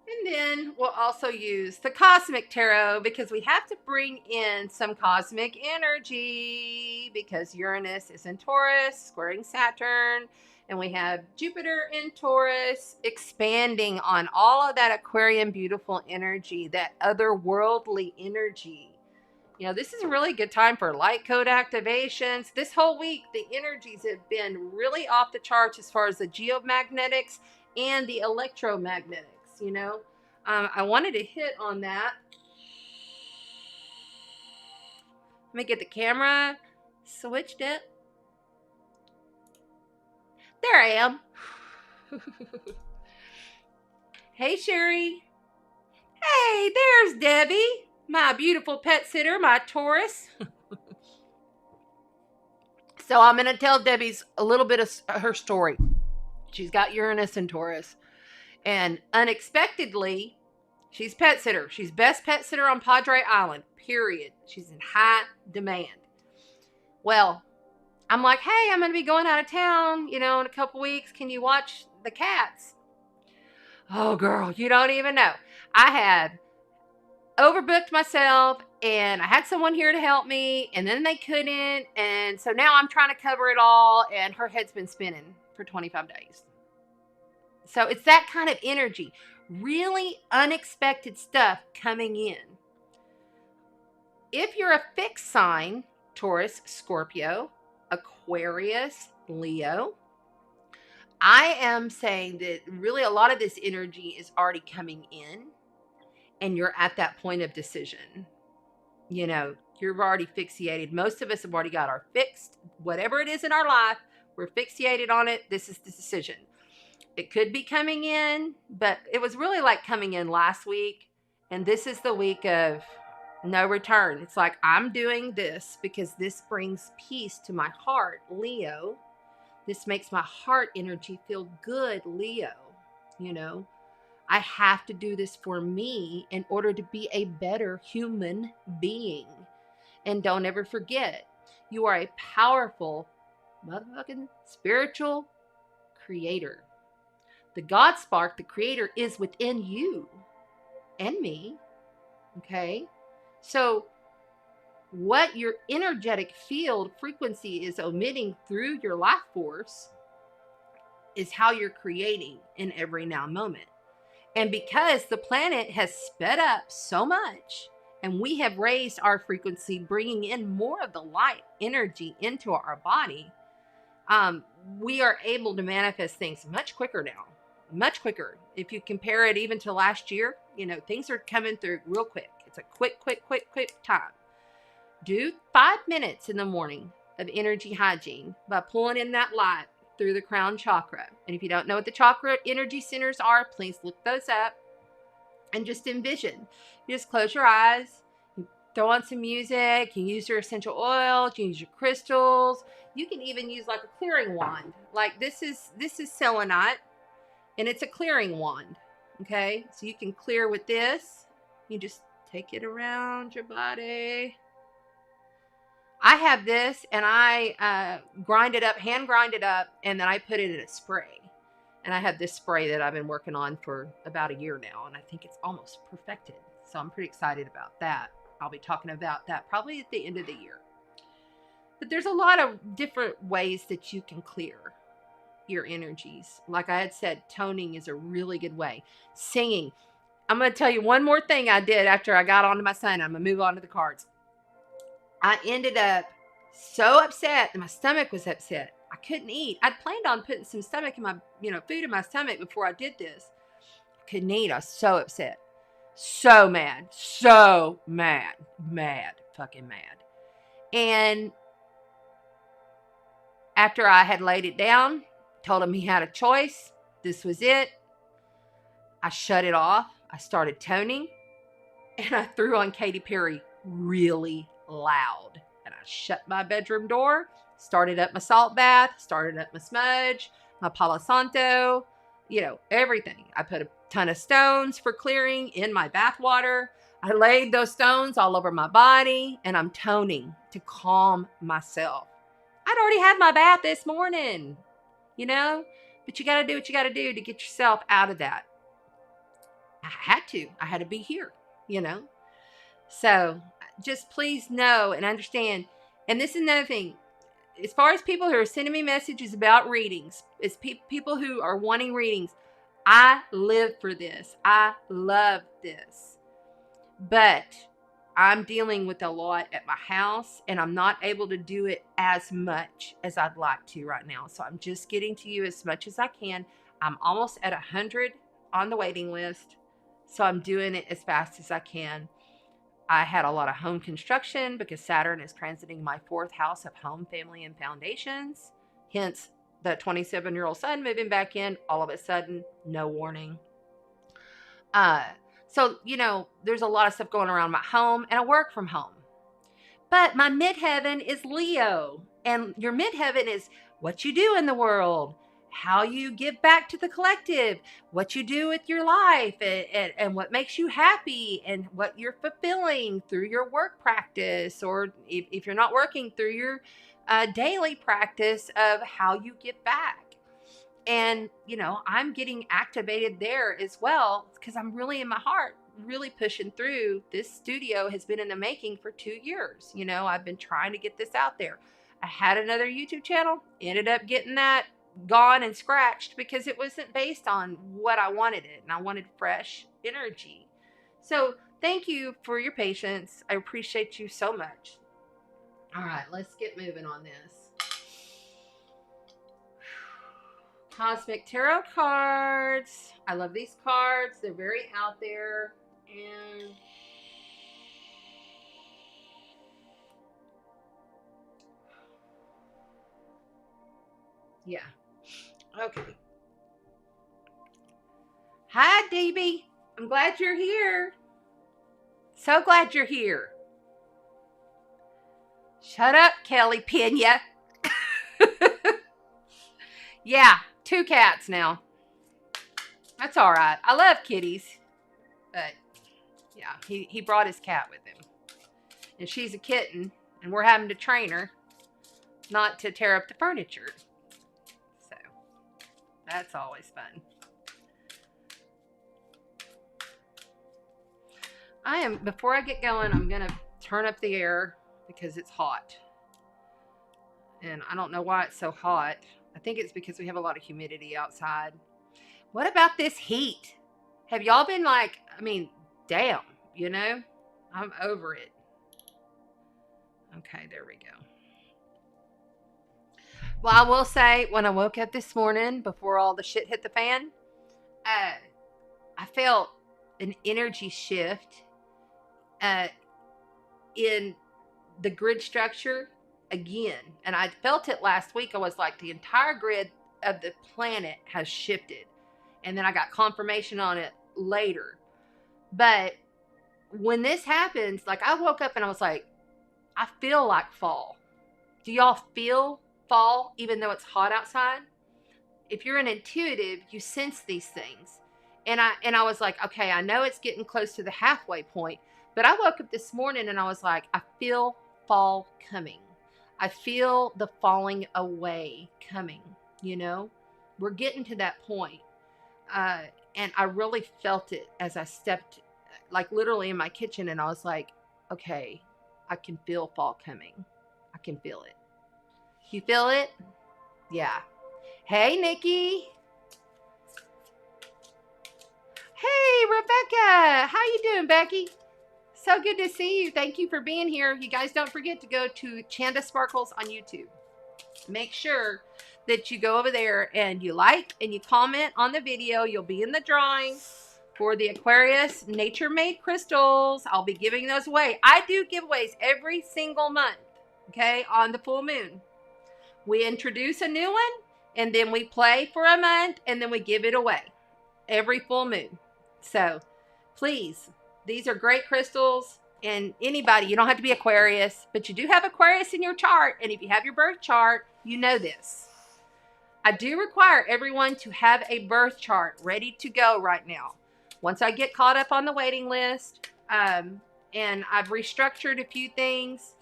And then we'll also use the Cosmic Tarot because we have to bring in some cosmic energy because Uranus is in Taurus, squaring Saturn, and we have Jupiter in Taurus, expanding on all of that Aquarian beautiful energy, that otherworldly energy. This is a really good time for light code activations. This whole week, the energies have been really off the charts as far as the geomagnetics and the electromagnetics. I wanted to hit on that. Let me get the camera switched up. There I am. Hey, Sherry. Hey, there's Debbie, my beautiful pet sitter, my Taurus. So I'm going to tell Debbie's a little bit of her story. She's got Uranus and Taurus. And unexpectedly, she's pet sitter. She's best pet sitter on Padre Island, period. She's in high demand. Well, I'm like, hey, I'm going to be going out of town, in a couple weeks. Can you watch the cats? Oh, girl, you don't even know. I had overbooked myself And I had someone here to help me, and then they couldn't. And so now I'm trying to cover it all, and her head's been spinning for 25 days. So it's that kind of energy. Really unexpected stuff coming in. If you're a fixed sign, Taurus, Scorpio, Aquarius, Leo, I am saying that really a lot of this energy is already coming in, and you're at that point of decision. You know, you're already fixated. Most of us have already got our fixed, whatever it is in our life, we're fixated on it. This is the decision. It could be coming in, but it was really like coming in last week. And this is the week of no return. It's like, I'm doing this because this brings peace to my heart, Leo. This makes my heart energy feel good, Leo. You know, I have to do this for me in order to be a better human being. And don't ever forget, you are a powerful motherfucking spiritual creator. The God spark, the creator, is within you and me. Okay? So what your energetic field frequency is emitting through your life force is how you're creating in every now moment. And because the planet has sped up so much and we have raised our frequency, bringing in more of the light energy into our body, we are able to manifest things much quicker now. Much quicker. If you compare it even to last year, you know, things are coming through real quick. It's a quick time. Do 5 minutes in the morning of energy hygiene by pulling in that light through the crown chakra. And if you don't know what the chakra energy centers are, please look those up and just envision. You just close your eyes, you throw on some music, you use your essential oils, you use your crystals. You can even use like a clearing wand. Like this is selenite, and it's a clearing wand. Okay, so you can clear with this. You just take it around your body. I have this, and I hand grind it up, and then I put it in a spray. And I have this spray that I've been working on for about a year now, and I think it's almost perfected. So I'm pretty excited about that. I'll be talking about that probably at the end of the year. But there's a lot of different ways that you can clear your energies. Like I had said, toning is a really good way. Singing. I'm going to tell you one more thing I did after I got onto my sign. I'm going to move on to the cards. I ended up so upset that my stomach was upset. I couldn't eat. I'd planned on putting some stomach in my, food in my stomach before I did this. I couldn't eat. I was so upset. So mad. So mad. Mad. Fucking mad. And after I had laid it down, told him he had a choice. This was it. I shut it off. I started toning. And I threw on Katy Perry really loud. And I shut my bedroom door, started up my salt bath, started up my smudge, my Palo Santo, everything. I put a ton of stones for clearing in my bath water. I laid those stones all over my body, and I'm toning to calm myself. I'd already had my bath this morning, but you got to do what you got to do to get yourself out of that. I had to be here, So just please know and understand. And this is another thing. As far as people who are sending me messages about readings, it's people who are wanting readings. I live for this. I love this. But I'm dealing with a lot at my house, and I'm not able to do it as much as I'd like to right now. So I'm just getting to you as much as I can. I'm almost at 100 on the waiting list. So I'm doing it as fast as I can. I had a lot of home construction because Saturn is transiting my 4th house of home, family, and foundations. Hence, the 27-year-old son moving back in all of a sudden, no warning. So, there's a lot of stuff going around my home, and I work from home. But my midheaven is Leo, and your midheaven is what you do in the world, how you give back to the collective, what you do with your life, and what makes you happy, and what you're fulfilling through your work practice, or if you're not working, through your daily practice of how you give back. And, I'm getting activated there as well, because I'm really in my heart really pushing through. This studio has been in the making for 2 years. You know, I've been trying to get this out there. I had another YouTube channel, ended up getting that gone and scratched because it wasn't based on what I wanted it, and I wanted fresh energy. So thank you for your patience. I appreciate you so much. All right, let's get moving on this. Cosmic Tarot cards. I love these cards. They're very out there. And yeah. Okay. Hi, DB. I'm glad you're here. So glad you're here. Shut up, Kelly Pena. Yeah, 2 cats now. That's all right. I love kitties. But, yeah, he brought his cat with him. And she's a kitten, and we're having to train her not to tear up the furniture. So, that's always fun. Before I get going, I'm going to turn up the air because it's hot. And I don't know why it's so hot. I think it's because we have a lot of humidity outside. What about this heat? Have y'all been like, I mean, damn, you know? I'm over it. Okay, there we go. Well, I will say, when I woke up this morning, before all the shit hit the fan, I felt an energy shift in the grid structure again. And I felt it last week. I was like, the entire grid of the planet has shifted. And then I got confirmation on it later. But when this happens, like, I woke up and I was like, I feel like fall. Do y'all feel fall even though it's hot outside? If you're an intuitive, you sense these things. And I was like, okay, I know it's getting close to the halfway point, but I woke up this morning and I was like, I feel fall coming. I feel the falling away coming, you know? We're getting to that point. And I really felt it as I stepped, like, literally in my kitchen, and I was like, okay, I can feel fall coming. I can feel it. You feel it? Yeah. Hey, Nikki. Hey, Rebecca. How you doing, Becky? So good to see you. Thank you for being here. You guys don't forget to go to Chanda Sparkles on YouTube. Make sure that you go over there and you like and you comment on the video. You'll be in the drawing for the Aquarius Nature Made crystals. I'll be giving those away. I do giveaways every single month, okay, on the full moon. We introduce a new one, and then we play for a month, and then we give it away every full moon. So please, these are great crystals. And anybody, you don't have to be Aquarius, but you do have Aquarius in your chart. And if you have your birth chart, you know this. I do require everyone to have a birth chart ready to go right now. Once I get caught up on the waiting list, and I've restructured a few things,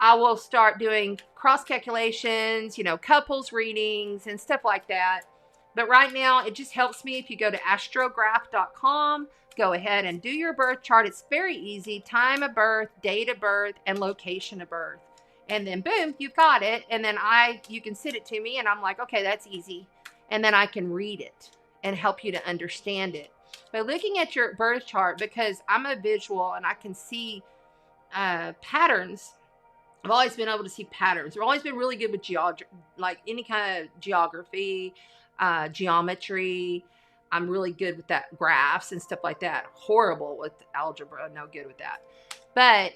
I will start doing cross calculations, you know, couples readings and stuff like that. But right now, it just helps me if you go to astrograph.com, go ahead and do your birth chart. It's very easy. Time of birth, date of birth, and location of birth. And then boom, you've got it. And then you can send it to me and I'm like, okay, that's easy. And then I can read it and help you to understand it. But looking at your birth chart, because I'm a visual and I can see patterns, I've always been able to see patterns. I've always been really good with like any kind of geography, geometry. I'm really good with that, graphs and stuff like that. Horrible with algebra, no good with that. But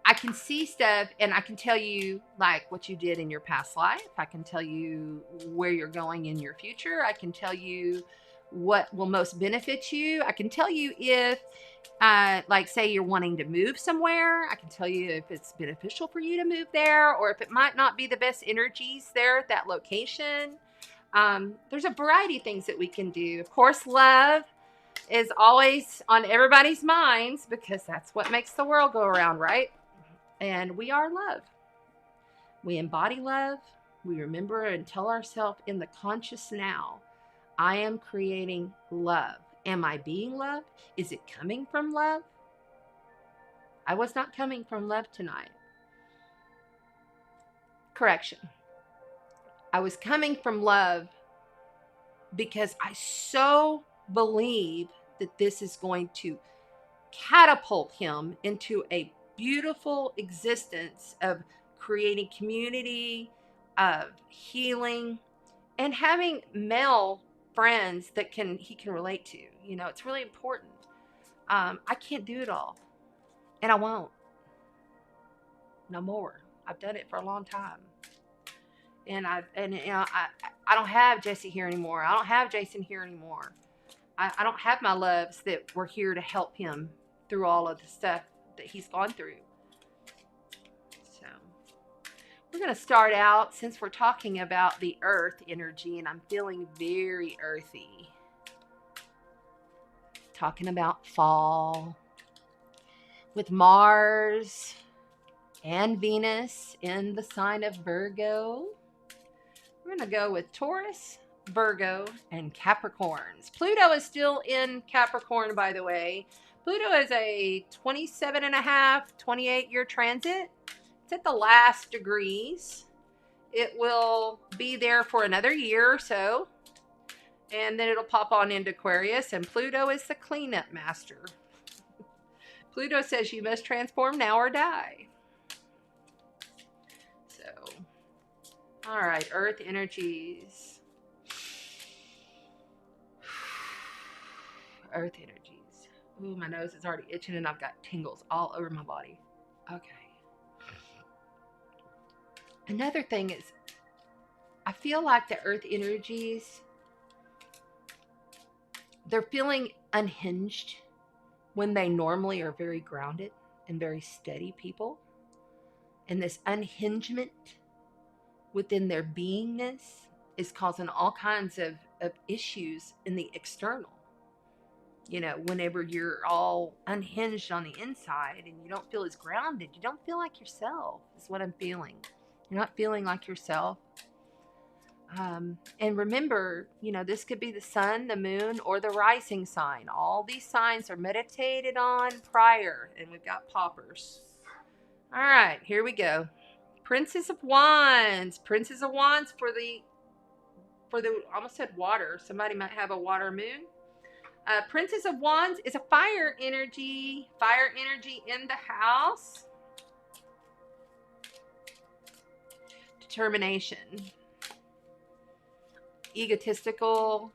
I can see stuff and I can tell you like what you did in your past life. I can tell you where you're going in your future. I can tell you what will most benefit you. I can tell you if, like say you're wanting to move somewhere. I can tell you if it's beneficial for you to move there or if it might not be the best energies there at that location. There's a variety of things that we can do. Of course, love is always on everybody's minds because that's what makes the world go around, right? And we are love. We embody love. We remember and tell ourselves in the conscious now, I am creating love Am I being loved? Is it coming from love? I was not coming from love tonight. Correction. I was coming from love because I so believe that this is going to catapult him into a beautiful existence of creating community, of healing, and having male friends that he can relate to. You know, it's really important. I can't do it all, and I won't. No more. I've done it for a long time, and I don't have Jesse here anymore. I don't have Jason here anymore. I don't have my loves that were here to help him through all of the stuff that he's gone through. So we're going to start out, since we're talking about the earth energy, and I'm feeling very earthy. Talking about fall with Mars and Venus in the sign of Virgo. We're going to go with Taurus, Virgo, and Capricorns. Pluto is still in Capricorn, by the way. Pluto is a 27.5, 28-year transit. It's at the last degrees. It will be there for another year or so, and then it'll pop on into Aquarius, and Pluto is the cleanup master. Pluto says you must transform now or die. So, all right, Earth energies. Earth energies. Ooh, my nose is already itching and I've got tingles all over my body. Okay. Another thing is, I feel like the earth energies, they're feeling unhinged when they normally are very grounded and very steady people. And this unhingement within their beingness is causing all kinds of issues in the external. You know, whenever you're all unhinged on the inside and you don't feel as grounded, you don't feel like yourself, is what I'm feeling. You're not feeling like yourself. And remember, you know, this could be the sun, the moon, or the rising sign. All these signs are meditated on prior, and we've got poppers. All right, here we go. Princess of Wands. Princess of Wands for the I almost said water. Somebody might have a water moon. Princess of Wands is a fire energy. Fire energy in the house. Determination. Egotistical.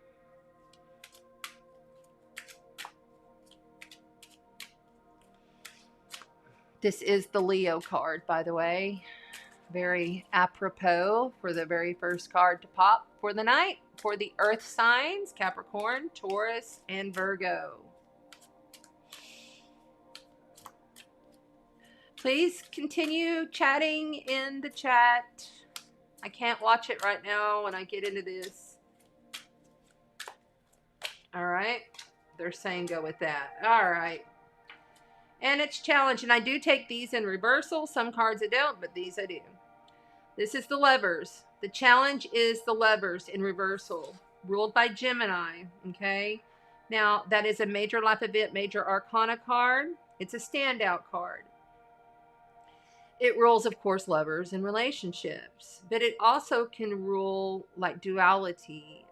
This is the Leo card, by the way. Very apropos for the very first card to pop for the night. For the earth signs, Capricorn, Taurus, and Virgo. Please continue chatting in the chat. I can't watch it right now when I get into this. All right. They're saying go with that. All right. And it's challenging. I do take these in reversal. Some cards I don't, but these I do. This is the Lovers. The challenge is the Lovers in reversal, ruled by Gemini, okay? Now, that is a major life event, major arcana card. It's a standout card. It rules, of course, lovers and relationships, but it also can rule like duality,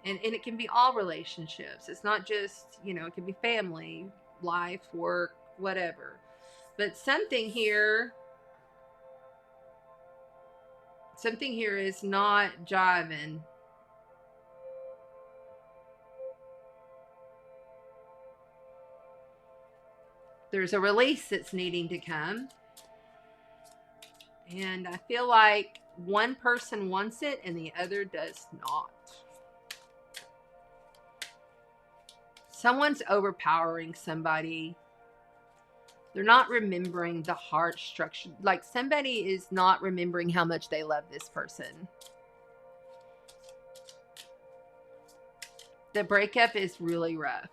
and it can be all relationships. It's not just, you know, it can be family, life, work, whatever. But something here is not jiving. There's a release that's needing to come. And I feel like one person wants it and the other does not. Someone's overpowering somebody. They're not remembering the heart structure. Like somebody is not remembering how much they love this person. The breakup is really rough.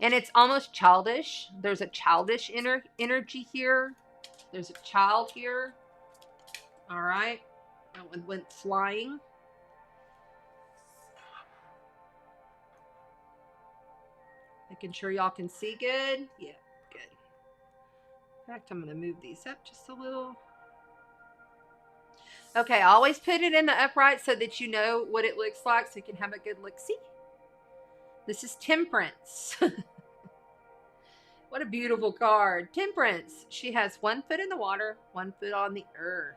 And it's almost childish. There's a childish energy here. There's a child here. All right. That one went flying. Making sure y'all can see good. Yeah, good. In fact, I'm going to move these up just a little. Okay, always put it in the upright so that you know what it looks like so you can have a good look-see. This is Temperance. What a beautiful card. Temperance. She has 1 foot in the water, 1 foot on the earth.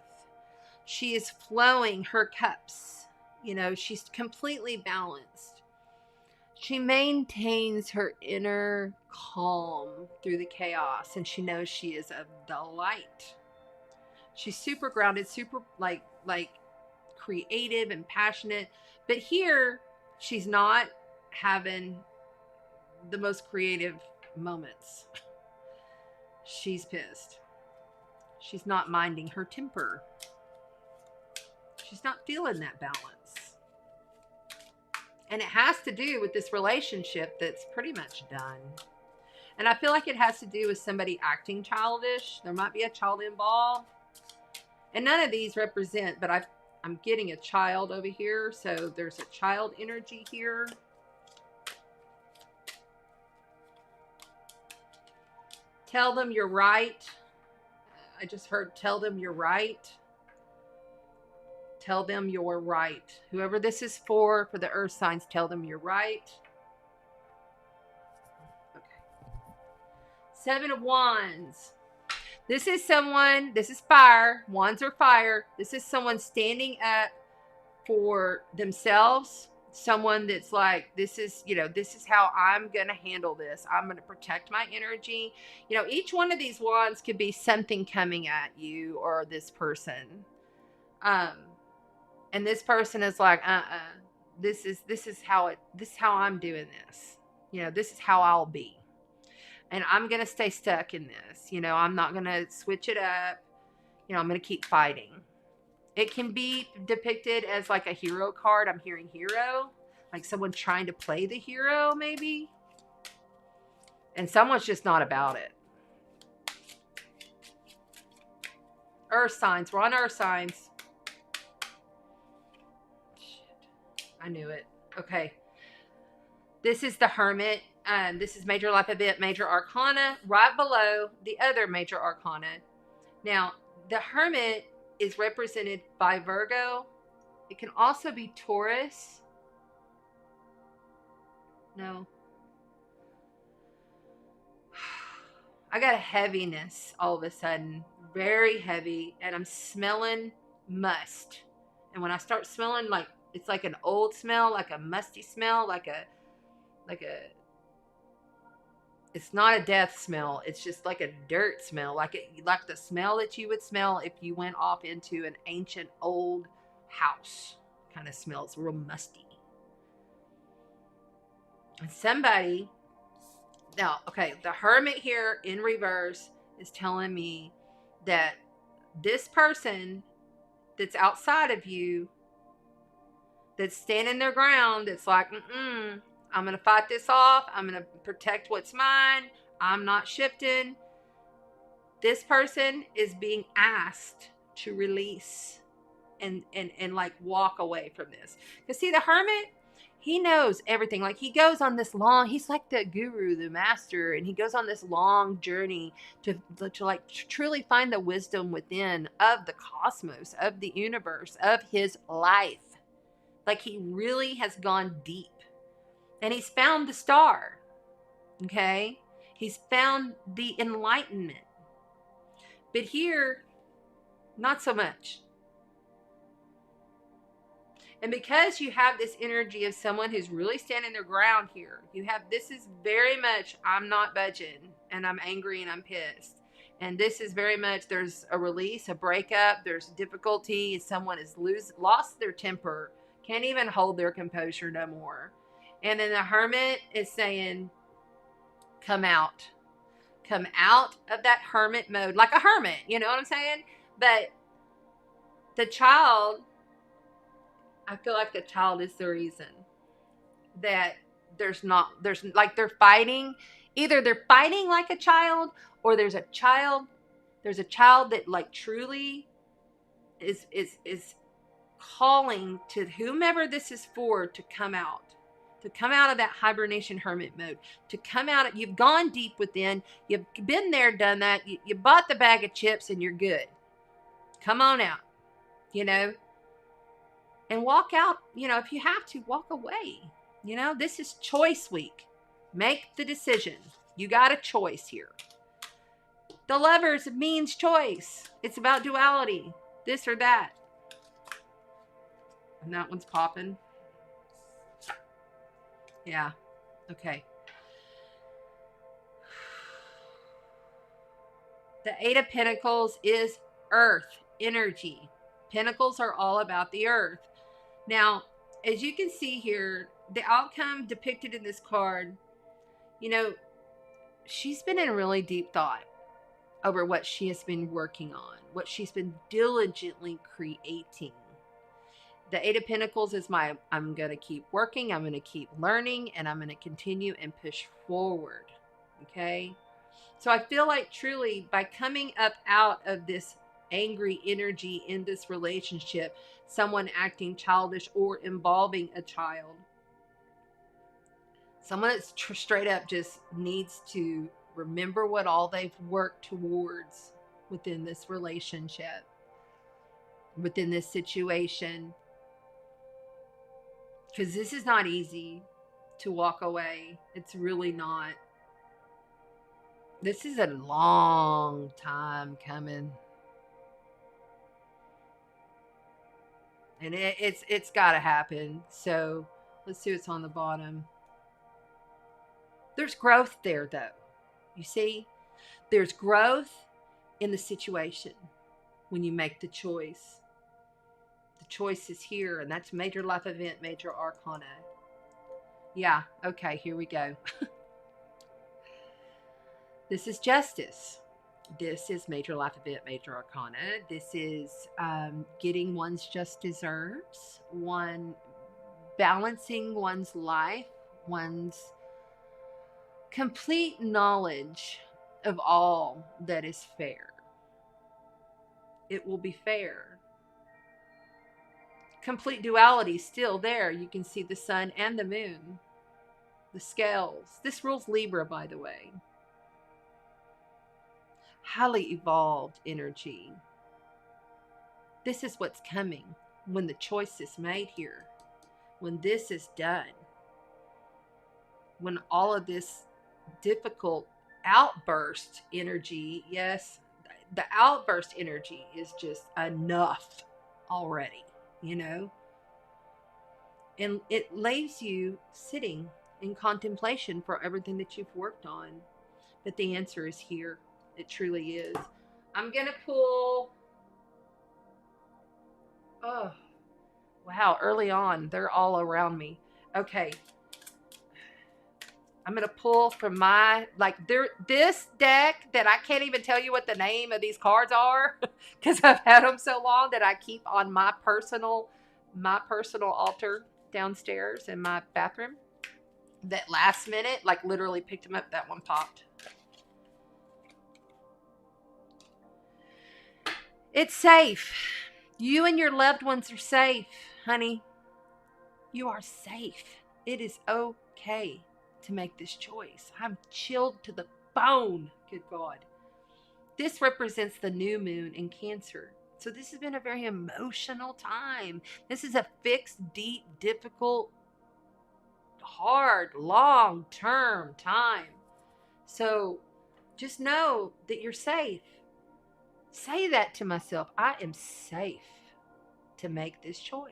She is flowing her cups. You know, she's completely balanced. She maintains her inner calm through the chaos, and she knows she is of delight. She's super grounded, super like creative and passionate. But here, she's not having the most creative moments. She's pissed. She's not minding her temper. She's not feeling that balance. And it has to do with this relationship that's pretty much done. And I feel like it has to do with somebody acting childish. There might be a child involved. And none of these represent, but I'm getting a child over here. So there's a child energy here. Tell them you're right. I just heard tell them you're right. Tell them you're right. Whoever this is for the earth signs, tell them you're right. Okay. 7 of Wands. This is someone, this is fire. Wands are fire. This is someone standing up for themselves. Someone that's like, this is, you know, this is how I'm going to handle this. I'm going to protect my energy. You know, each one of these wands could be something coming at you or this person. And this person is like, this is how I'm doing this. You know, this is how I'll be. And I'm going to stay stuck in this. You know, I'm not going to switch it up. You know, I'm going to keep fighting. It can be depicted as like a hero card. I'm hearing hero. Like someone trying to play the hero, maybe. And someone's just not about it. Earth signs. We're on earth signs. Shit. I knew it. Okay. This is the Hermit. This is Major Life Event, Major Arcana, right below the other Major Arcana. Now, the Hermit is represented by Virgo. It can also be Taurus. No. I got a heaviness all of a sudden. Very heavy. And I'm smelling must. And when I start smelling, like, it's like an old smell, like a musty smell, like a it's not a death smell. It's just like a dirt smell, like the smell that you would smell if you went off into an ancient old house. Kind of smells real musty. And somebody, now, okay, the Hermit here in reverse is telling me that this person that's outside of you, that's standing their ground, that's like, I'm going to fight this off. I'm going to protect what's mine. I'm not shifting. This person is being asked to release and like walk away from this. Because see, the Hermit, he knows everything. Like he goes on this long, he's like the guru, the master, and he goes on this long journey to like truly find the wisdom within of the cosmos, of the universe, of his life. Like he really has gone deep. And he's found the star, okay? He's found the enlightenment. But here, not so much. And because you have this energy of someone who's really standing their ground here, you have, this is very much, I'm not budging, and I'm angry and I'm pissed. And this is very much, there's a release, a breakup, there's difficulty, someone has lost their temper, can't even hold their composure no more. And then the Hermit is saying, come out. Come out of that hermit mode. Like a hermit, you know what I'm saying? But the child, I feel like the child is the reason that there's like they're fighting. Either they're fighting like a child, or there's a child that like truly is calling to whomever this is for to come out. to come out of that hibernation hermit mode, to come out of, you've gone deep within, you've been there, done that, you bought the bag of chips and you're good. Come on out, you know, and walk out, you know, if you have to, walk away. You know, this is choice week. Make the decision. You got a choice here. The Lovers means choice. It's about duality, this or that. And that one's popping. Yeah. Okay. The Eight of Pentacles is earth energy. Pentacles are all about the earth. Now, as you can see here, the outcome depicted in this card, you know, she's been in really deep thought over what she has been working on, what she's been diligently creating. The Eight of Pentacles is I'm going to keep working, I'm going to keep learning, and I'm going to continue and push forward. Okay? So I feel like truly by coming up out of this angry energy in this relationship, someone acting childish or involving a child, someone that's straight up just needs to remember what all they've worked towards within this relationship, within this situation. Because this is not easy to walk away. It's really not. This is a long time coming. And it's got to happen. So let's see what's on the bottom. There's growth there, though. You see? There's growth in the situation when you make the choice. The choice is here, and that's major life event, major arcana. Yeah, okay, here we go. This is justice. This is major life event, major arcana. This is getting one's just deserves, one balancing one's life, one's complete knowledge of all that is fair. It will be fair. Complete duality still there. You can see the sun and the moon, the scales. This rules Libra, by the way. Highly evolved energy. This is what's coming when the choice is made here. When this is done. When all of this difficult outburst energy, yes, the outburst energy is just enough already, you know? And it leaves you sitting in contemplation for everything that you've worked on. But the answer is here. It truly is. I'm going to pull. Oh, wow. Early on, they're all around me. Okay. I'm going to pull from my, this deck that I can't even tell you what the name of these cards are because I've had them so long that I keep on my personal altar downstairs in my bathroom. That last minute, like literally picked them up, that one popped. It's safe. You and your loved ones are safe, honey. You are safe. It is okay to make this choice. I'm chilled to the bone. Good God. This represents the new moon in Cancer. So this has been a very emotional time. This is a fixed, deep, difficult, hard, long-term time. So just know that you're safe. Say that to myself. I am safe to make this choice.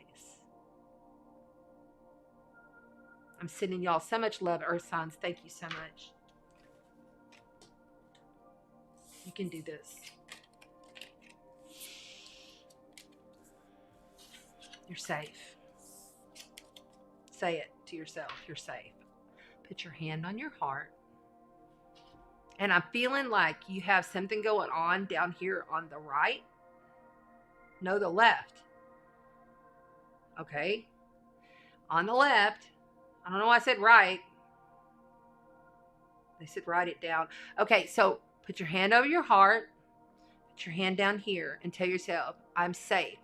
I'm sending y'all so much love, Earth signs. Thank you so much. You can do this. You're safe. Say it to yourself. You're safe. Put your hand on your heart. And I'm feeling like you have something going on down here on the right. No, the left. Okay. On the left. I don't know why I said right. They said write it down. Okay, so put your hand over your heart. Put your hand down here and tell yourself, I'm safe.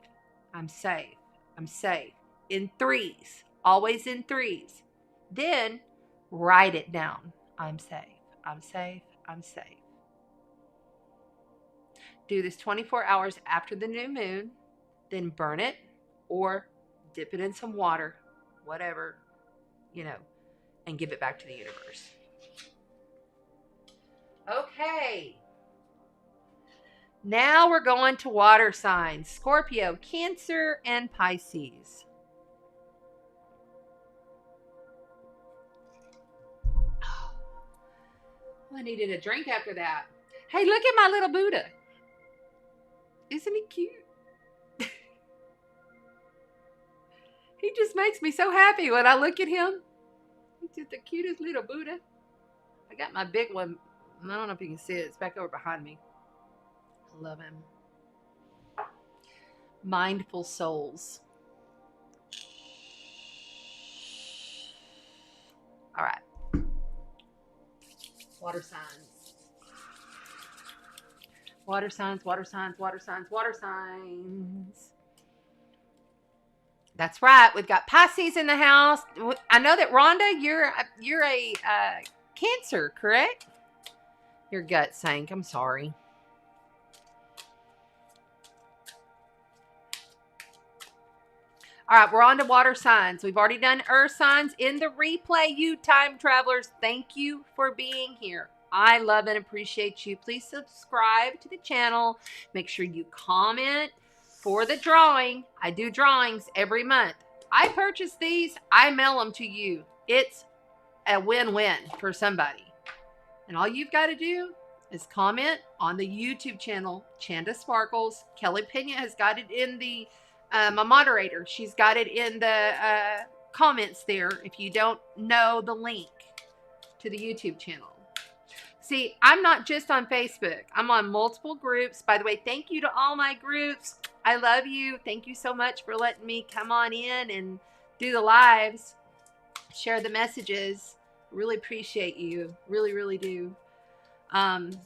I'm safe. I'm safe. In threes. Always in threes. Then write it down. I'm safe. I'm safe. I'm safe. Do this 24 hours after the new moon, then burn it or dip it in some water, whatever, and give it back to the universe. Okay. Now we're going to water signs: Scorpio, Cancer, and Pisces. Oh, I needed a drink after that. Hey, look at my little Buddha. Isn't he cute? He just makes me so happy when I look at him. He's just the cutest little Buddha. I got my big one. I don't know if you can see it. It's back over behind me. I love him. Mindful souls. All right. Water signs. Water signs, water signs, water signs, water signs. That's right. We've got Pisces in the house. I know that Rhonda, you're a Cancer, correct? Your gut sank. I'm sorry. All right, we're on to water signs. We've already done earth signs in the replay. You time travelers, thank you for being here. I love and appreciate you. Please subscribe to the channel. Make sure you comment for the drawing. I do drawings every month. I purchase these. I mail them to you. It's a win-win for somebody. And all you've got to do is comment on the YouTube channel, Chanda Sparkles. Kelly Pena has got it in the, my moderator. She's got it in the comments there if you don't know the link to the YouTube channel. See, I'm not just on Facebook. I'm on multiple groups. By the way, thank you to all my groups. I love you. Thank you so much for letting me come on in and do the lives, share the messages. Really appreciate you. Really, really do. I'm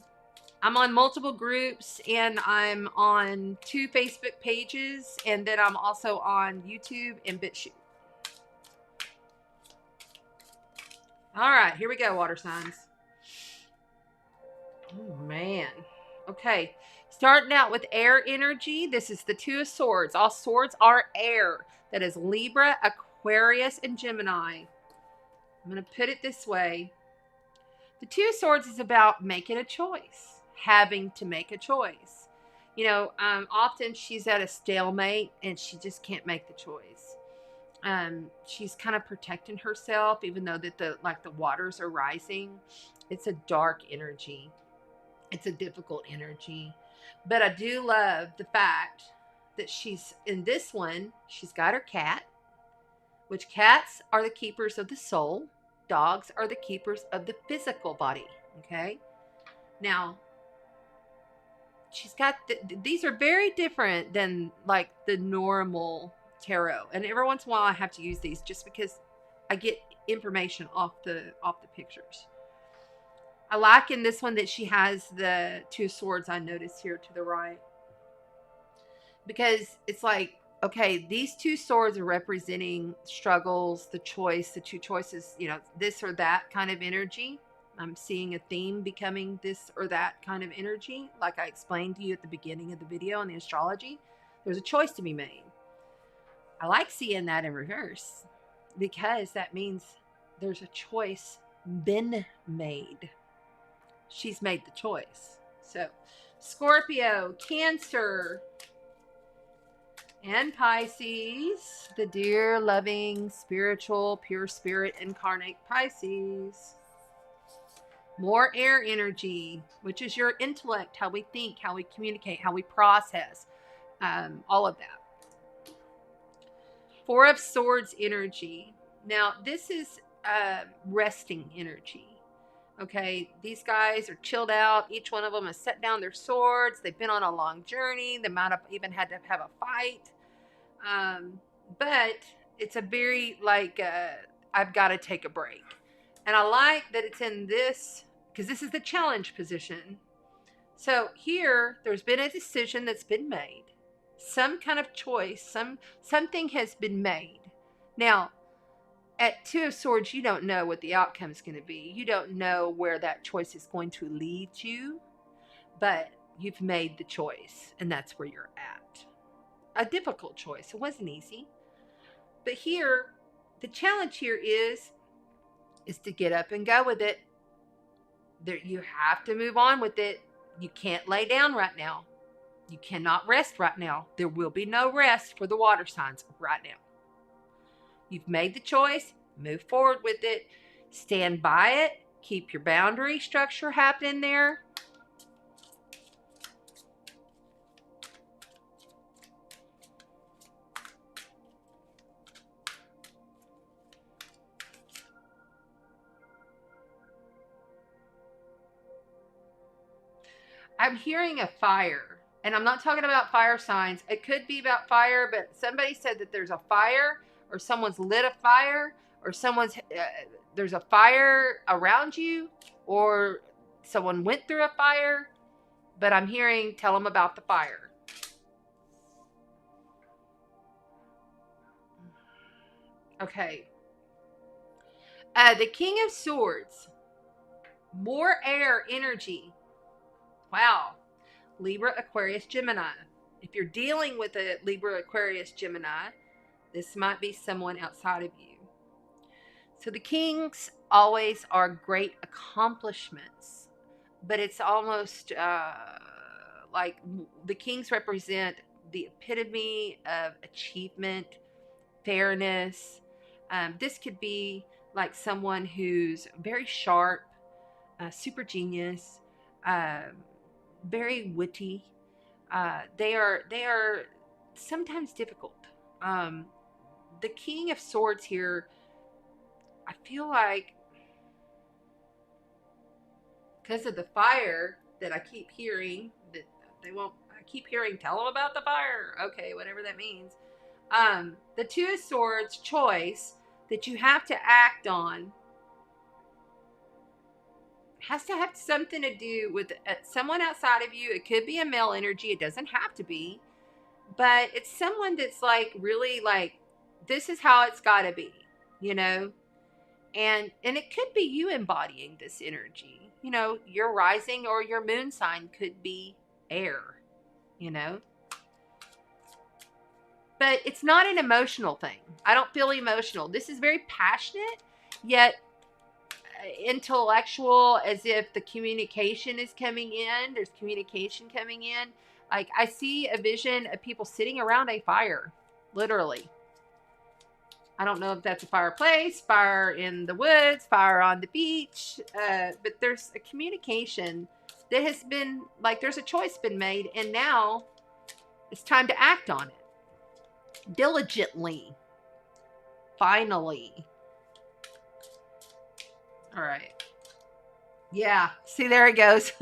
on multiple groups, and I'm on 2 Facebook pages, and then I'm also on YouTube and BitChute. All right, here we go, water signs. Oh, man. Okay. Starting out with air energy. This is the 2 of Swords. All swords are air. That is Libra, Aquarius, and Gemini. I'm going to put it this way. The 2 of Swords is about making a choice. Having to make a choice. Often she's at a stalemate and she just can't make the choice. She's kind of protecting herself, even though that the waters are rising. It's a dark energy. It's a difficult energy. But I do love the fact that she's in this one. She's got her cat, which cats are the keepers of the soul. Dogs are the keepers of the physical body. Okay. Now, she's got these are very different than like the normal tarot. And every once in a while I have to use these just because I get information off the pictures. I like in this one that she has the 2 swords I noticed here to the right. Because it's like, okay, these 2 swords are representing struggles, the choice, the 2 choices, this or that kind of energy. I'm seeing a theme becoming this or that kind of energy. Like I explained to you at the beginning of the video on the astrology, there's a choice to be made. I like seeing that in reverse because that means there's a choice been made. She's made the choice. So, Scorpio, Cancer, and Pisces, the dear, loving, spiritual, pure spirit incarnate Pisces. More air energy, which is your intellect, how we think, how we communicate, how we process, all of that. 4 of Swords energy. Now, this is resting energy. Okay, these guys are chilled out. Each one of them has set down their swords. They've been on a long journey. They might have even had to have a fight. But it's a very, I've got to take a break. And I like that it's in this, because this is the challenge position. So here, there's been a decision that's been made. Some kind of choice, something has been made. Now, At Two of Swords, you don't know what the outcome is going to be. You don't know where that choice is going to lead you, but you've made the choice, and that's where you're at. A difficult choice. It wasn't easy. But here, the challenge here is to get up and go with it. You have to move on with it. You can't lay down right now. You cannot rest right now. There will be no rest for the water signs right now. You've made the choice. Move forward with it. Stand by it. Keep your boundary structure happening there. I'm hearing a fire, and I'm not talking about fire signs. It could be about fire, but somebody said that there's a fire, or someone's lit a fire, or there's a fire around you, or someone went through a fire. But I'm hearing, tell them about the fire. Okay. The King of Swords, more air energy. Wow. Libra, Aquarius, Gemini. If you're dealing with a Libra, Aquarius, Gemini, this might be someone outside of you. So the kings always are great accomplishments, but it's almost like the kings represent the epitome of achievement, fairness. This could be like someone who's very sharp, super genius, very witty. They are sometimes difficult. The King of Swords here, I feel like, because of the fire that I keep hearing, that they won't, I keep hearing, tell them about the fire. Okay, whatever that means. The Two of Swords choice that you have to act on has to have something to do with someone outside of you. It could be a male energy. It doesn't have to be. But it's someone that's like really like, this is how it's got to be, you know? And it could be you embodying this energy. You know, your rising or your moon sign could be air, you know? But it's not an emotional thing. I don't feel emotional. This is very passionate, yet intellectual, as if the communication is coming in. There's communication coming in. Like, I see a vision of people sitting around a fire, literally. I don't know if that's a fireplace, fire in the woods, fire on the beach, but there's a communication that has been, like, there's a choice been made, and now it's time to act on it. Diligently. Finally. All right. Yeah. See, there it goes.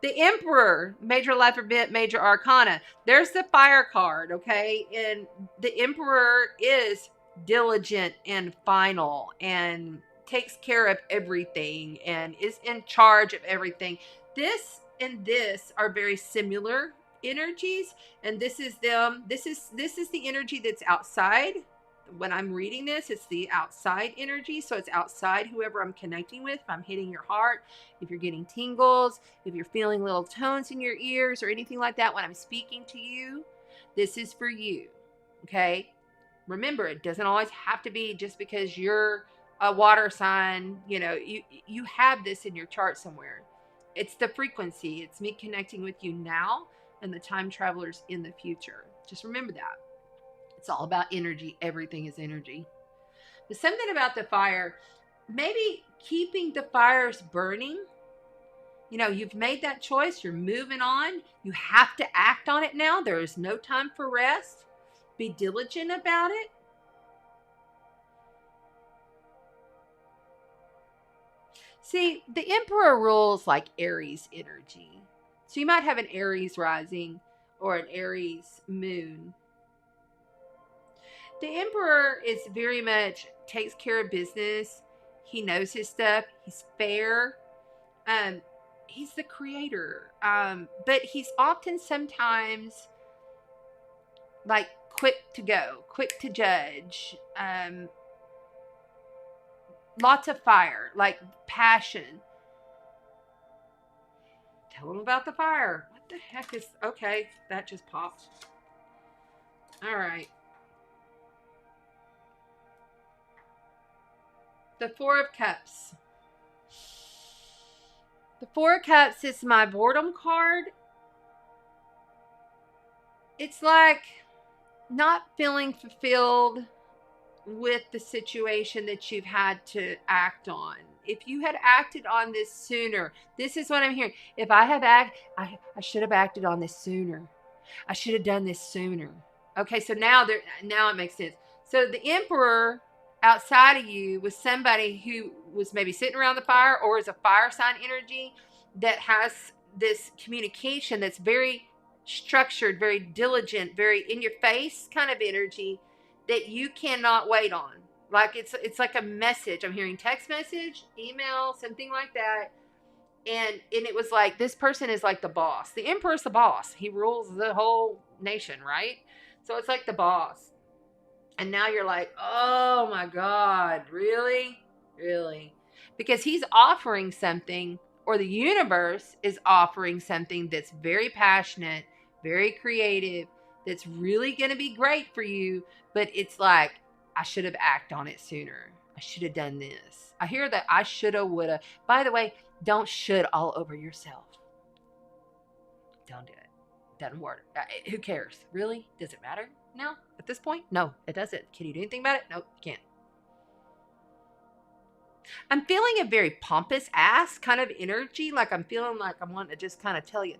The Emperor, major life event, major arcana. There's the fire card, okay? And the Emperor is diligent and final and takes care of everything and is in charge of everything. This and this are very similar energies, and this is them. This is the energy that's outside. When I'm reading this, it's the outside energy. So it's outside whoever I'm connecting with. If I'm hitting your heart, if you're getting tingles, if you're feeling little tones in your ears or anything like that when I'm speaking to you, this is for you. Okay? Remember, it doesn't always have to be just because you're a water sign. You know, you have this in your chart somewhere. It's the frequency. It's me connecting with you now and the time travelers in the future. Just remember that. It's all about energy. Everything is energy. But something about the fire, maybe keeping the fires burning. You know, you've made that choice. You're moving on. You have to act on it now. There is no time for rest. Be diligent about it. See, the Emperor rules like Aries energy. So you might have an Aries rising or an Aries moon. The Emperor is very much takes care of business. He knows his stuff. He's fair. He's the creator. But he's often sometimes like quick to go, quick to judge. lots of fire, like passion. Tell them about the fire. What the heck is, okay, that just popped. All right. The Four of Cups. The Four of Cups is my boredom card. It's like not feeling fulfilled with the situation that you've had to act on. If you had acted on this sooner, this is what I'm hearing. If I have I should have acted on this sooner. I should have done this sooner. Okay, so now it makes sense. So the Emperor outside of you was somebody who was maybe sitting around the fire, or is a fire sign energy that has this communication that's very structured, very diligent, very in your face kind of energy that you cannot wait on. Like it's like a message. I'm hearing text message, email, something like that. And it was like, this person is like the boss. The Emperor's the boss. He rules the whole nation, right? So it's like the boss. And now you're like, oh my God, really? Really? Because he's offering something, or the universe is offering something that's very passionate, very creative, that's really going to be great for you. But it's like, I should have acted on it sooner. I should have done this. I hear that I shoulda, woulda. By the way, don't should all over yourself. Don't do it. Doesn't work. Who cares? Really? Does it matter now at this point? No, it doesn't. Can you do anything about it? Nope, you can't. I'm feeling a very pompous ass kind of energy. Like I'm feeling like I want to just kind of tell you.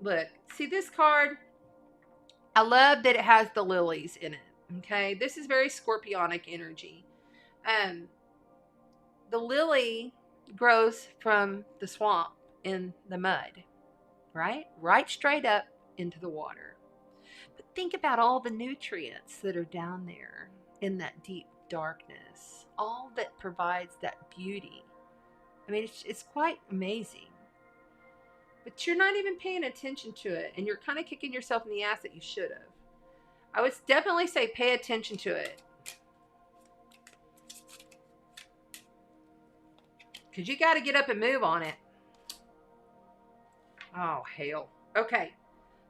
Look, see this card? I love that it has the lilies in it. Okay, this is very scorpionic energy. The lily grows from the swamp in the mud, right? Right straight up into the water. But think about all the nutrients that are down there in that deep darkness, all that provides that beauty. I mean, it's quite amazing. But you're not even paying attention to it, and you're kind of kicking yourself in the ass that you should have. I would definitely say pay attention to it. Because you got to get up and move on it. Oh, hell. Okay.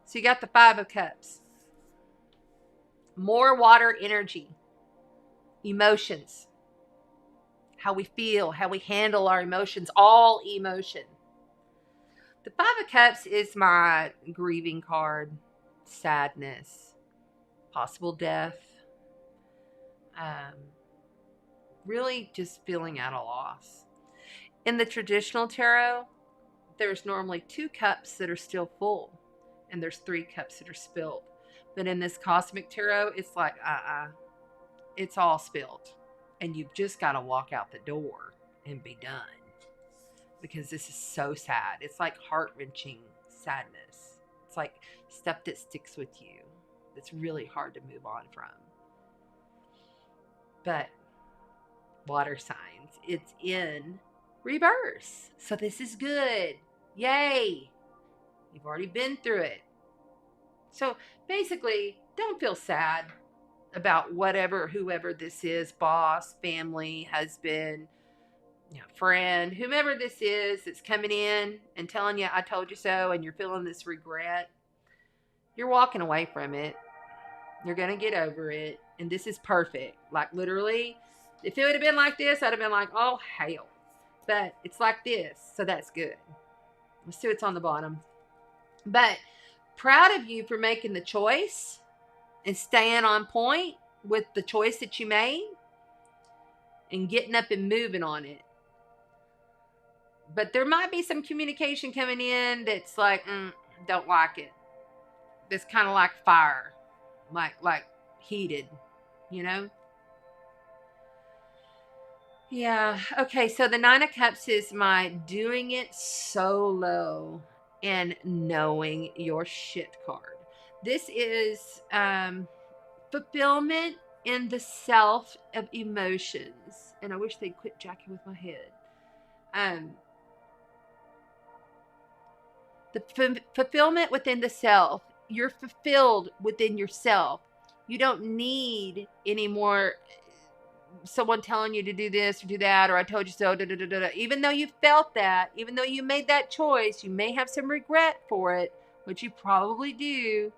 So you got the Five of Cups. More water energy. Emotions. How we feel. How we handle our emotions. All emotion. The Five of Cups is my grieving card. Sadness. Possible death. Really just feeling at a loss. In the traditional tarot, there's normally 2 cups that are still full, and there's 3 cups that are spilled. But in this cosmic tarot, it's like, it's all spilled. And you've just got to walk out the door and be done. Because this is so sad. It's like heart-wrenching sadness. It's like stuff that sticks with you. That's really hard to move on from. But water signs, it's in reverse. So this is good. Yay. You've already been through it. So basically, don't feel sad about whoever this is, boss, family, husband, friend, whomever this is that's coming in and telling you, I told you so, and you're feeling this regret. You're walking away from it. You're going to get over it. And this is perfect. Like literally, if it would have been like this, I'd have been like, oh, hell. But it's like this. So that's good. Let's see what's on the bottom. But proud of you for making the choice and staying on point with the choice that you made and getting up and moving on it. But there might be some communication coming in that's like, don't like it. It's kind of like fire. Like heated, Yeah. Okay. So the Nine of Cups is my doing it solo and knowing your shit card. This is fulfillment in the self of emotions. And I wish they'd quit jacking with my head. The fulfillment within the self. You're fulfilled within yourself. You don't need any more someone telling you to do this or do that, or I told you so, even though you felt that, even though you made that choice, you may have some regret for it, which you probably do.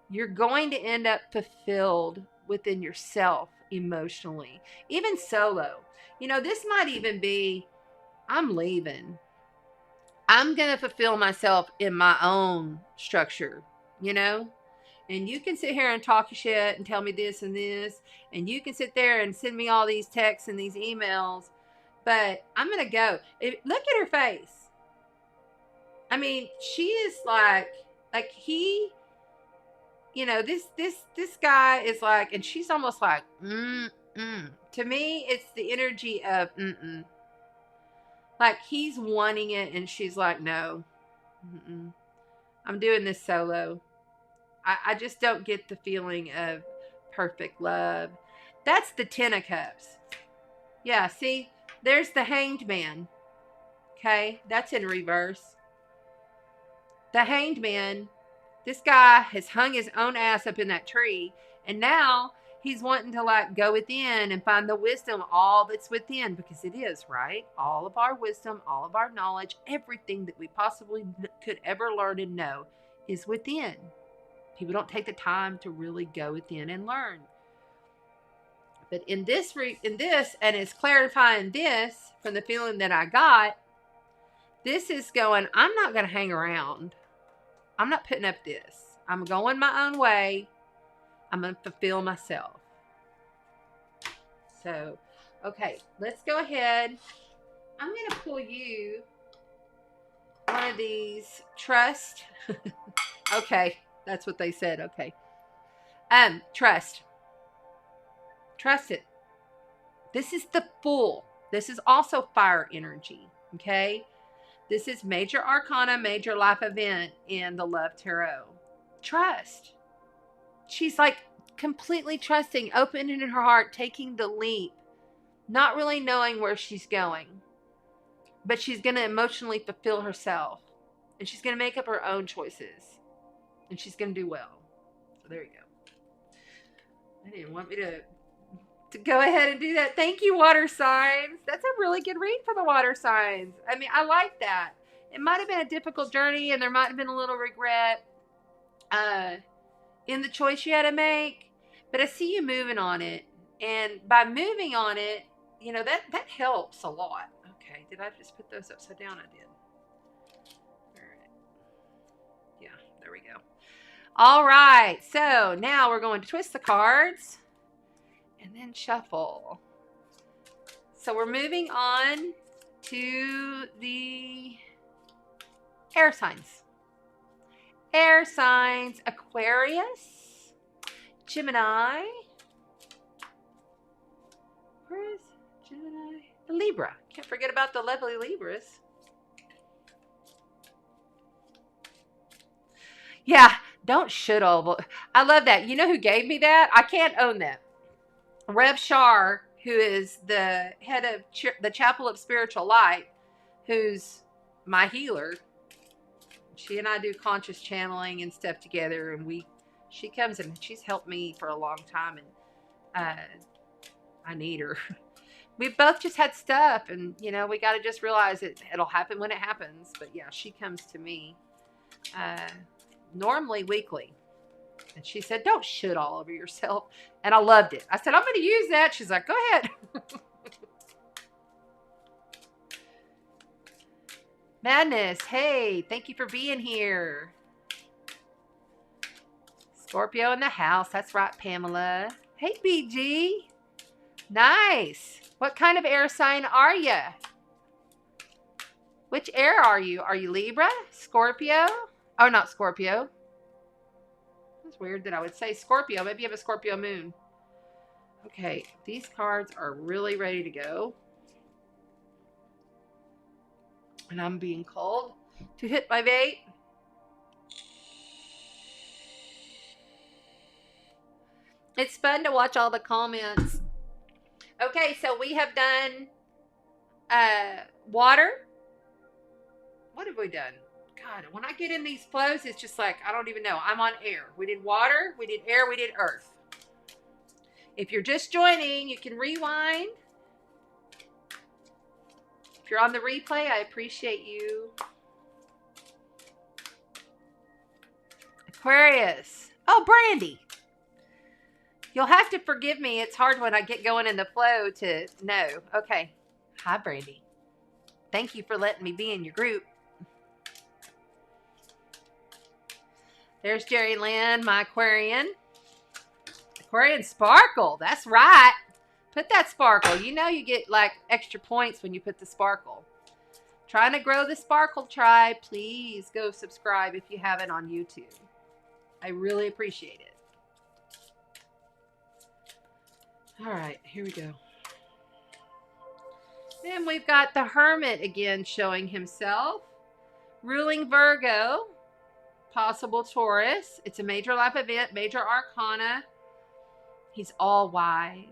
You're going to end up fulfilled within yourself emotionally, even solo. You know, this might even be, I'm leaving. I'm going to fulfill myself in my own structure, you know? And you can sit here and talk your shit and tell me this and this. And you can sit there and send me all these texts and these emails. But I'm going to go. Look at her face. I mean, she is like he, you know, this guy is like, and she's almost like, To me, it's the energy of, Like, he's wanting it, and she's like, no. I'm doing this solo. I just don't get the feeling of perfect love. That's the Ten of Cups. Yeah, see? There's the Hanged Man. Okay? That's in reverse. The Hanged Man, this guy has hung his own ass up in that tree, and now he's wanting to, like, go within and find the wisdom, all that's within, because it is, right? All of our wisdom, all of our knowledge, everything that we possibly could ever learn and know is within. People don't take the time to really go within and learn. But in this, and it's clarifying this from the feeling that I got, this is going, I'm not going to hang around. I'm not putting up this. I'm going my own way. I'm going to fulfill myself. So, okay, let's go ahead. I'm going to pull you one of these trust. Okay, that's what they said. Okay. Trust. Trust it. This is the Fool. This is also fire energy. Okay. This is major arcana, major life event in the Love Tarot. Trust. She's like completely trusting, opening her heart, taking the leap, not really knowing where she's going, but she's going to emotionally fulfill herself, and she's going to make up her own choices, and she's going to do well. So there you go. I didn't want me to go ahead and do that. Thank you, water signs. That's a really good read for the water signs. I mean, I like that. It might have been a difficult journey, and there might have been a little regret in the choice you had to make, but I see you moving on it, and by moving on it, you know, that helps a lot. Okay, did I just put those upside down? I did. All right. Yeah, there we go. All right, so now we're going to twist the cards and then shuffle. So we're moving on to the air signs. Air signs, Aquarius, Gemini. Where is Gemini? Libra. Can't forget about the lovely Libras. Yeah, don't shit all. I love that. You know who gave me that? I can't own that. Rev Shar, who is the head of the Chapel of Spiritual Light, who's my healer. She and I do conscious channeling and stuff together, and she comes and she's helped me for a long time, and I need her. We've both just had stuff, and you know, we got to just realize it'll happen when it happens. But yeah, she comes to me normally weekly, and she said, "Don't shit all over yourself," and I loved it. I said, "I'm going to use that." She's like, "Go ahead." Madness, hey, thank you for being here. Scorpio in the house. That's right, Pamela. Hey, BG. Nice. What kind of air sign are you? Which air are you? Are you Libra? Scorpio? Oh, not Scorpio. It's weird that I would say Scorpio. Maybe you have a Scorpio moon. Okay, these cards are really ready to go. And I'm being called to hit my bait. It's fun to watch all the comments. Okay, so we have done water. What have we done? God, when I get in these flows, it's just like, I don't even know. I'm on air. We did water, we did air, we did earth. If you're just joining, you can rewind. If you're on the replay, I appreciate you. Aquarius. Oh, Brandy. You'll have to forgive me. It's hard when I get going in the flow to know. Okay. Hi, Brandy. Thank you for letting me be in your group. There's Jerry Lynn, my Aquarian. Aquarian sparkle. That's right. Put that sparkle. You know you get like extra points when you put the sparkle. Trying to grow the sparkle tribe. Please go subscribe if you haven't on YouTube. I really appreciate it. All right, here we go. Then we've got the Hermit again showing himself. Ruling Virgo. Possible Taurus. It's a major life event, major arcana. He's all wise.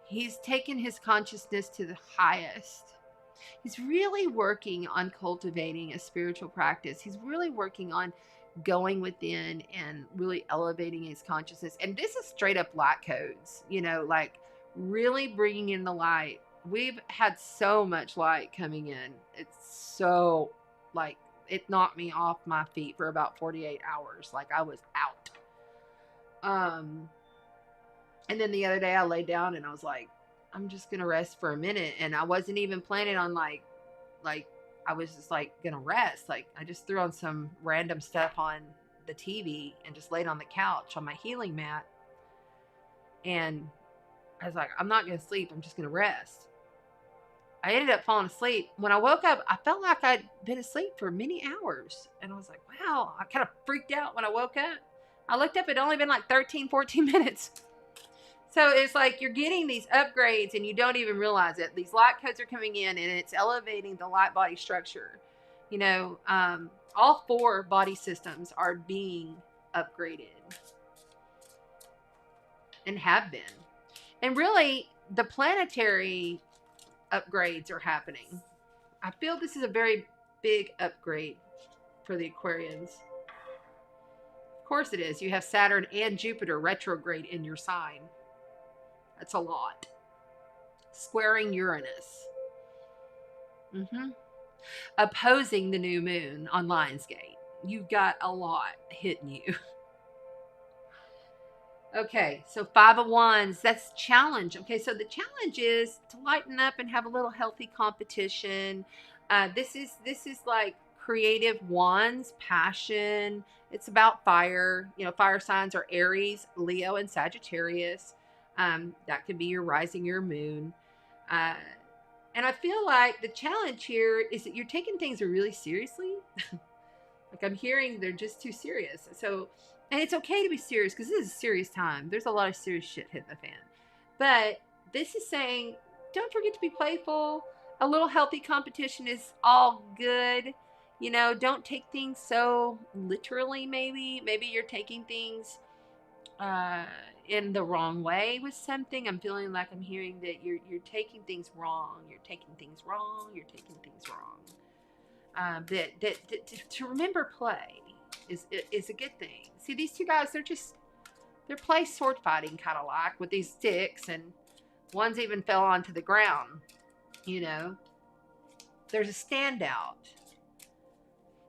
He's taken his consciousness to the highest. He's really working on cultivating a spiritual practice. He's really working on going within and really elevating his consciousness. And this is straight up light codes, you know, like really bringing in the light. We've had so much light coming in. It's so like, it knocked me off my feet for about 48 hours. Like I was out. And then the other day I laid down and I was like, I'm just going to rest for a minute. And I wasn't even planning on like I was just like going to rest. Like I just threw on some random stuff on the TV and just laid on the couch on my healing mat. And I was like, I'm not going to sleep. I'm just going to rest. I ended up falling asleep. When I woke up, I felt like I'd been asleep for many hours. And I was like, wow, I kind of freaked out when I woke up. I looked up, it'd only been like 13, 14 minutes. So it's like you're getting these upgrades and you don't even realize it. These light codes are coming in and it's elevating the light body structure. You know, all 4 body systems are being upgraded and have been. And really, the planetary upgrades are happening. I feel this is a very big upgrade for the Aquarians. Of course it is. You have Saturn and Jupiter retrograde in your sign. That's a lot. Squaring Uranus. Opposing the new moon on Lionsgate. You've got a lot hitting you. Okay, so 5 of Wands, that's challenge. Okay, so the challenge is to lighten up and have a little healthy competition. This is like creative wands, passion. It's about fire. You know, fire signs are Aries, Leo, and Sagittarius. That could be your rising, your moon. And I feel like the challenge here is that you're taking things really seriously. Like I'm hearing they're just too serious. So, and it's okay to be serious because this is a serious time. There's a lot of serious shit hitting the fan. But this is saying, don't forget to be playful. A little healthy competition is all good. You know, don't take things so literally maybe. Maybe you're taking things in the wrong way with something. I'm feeling like I'm hearing that you're taking things wrong. You're taking things wrong. You're taking things wrong. To remember play is a good thing. See, these two guys, they're play sword fighting kind of like with these sticks, and one's even fell onto the ground. You know, there's a standout,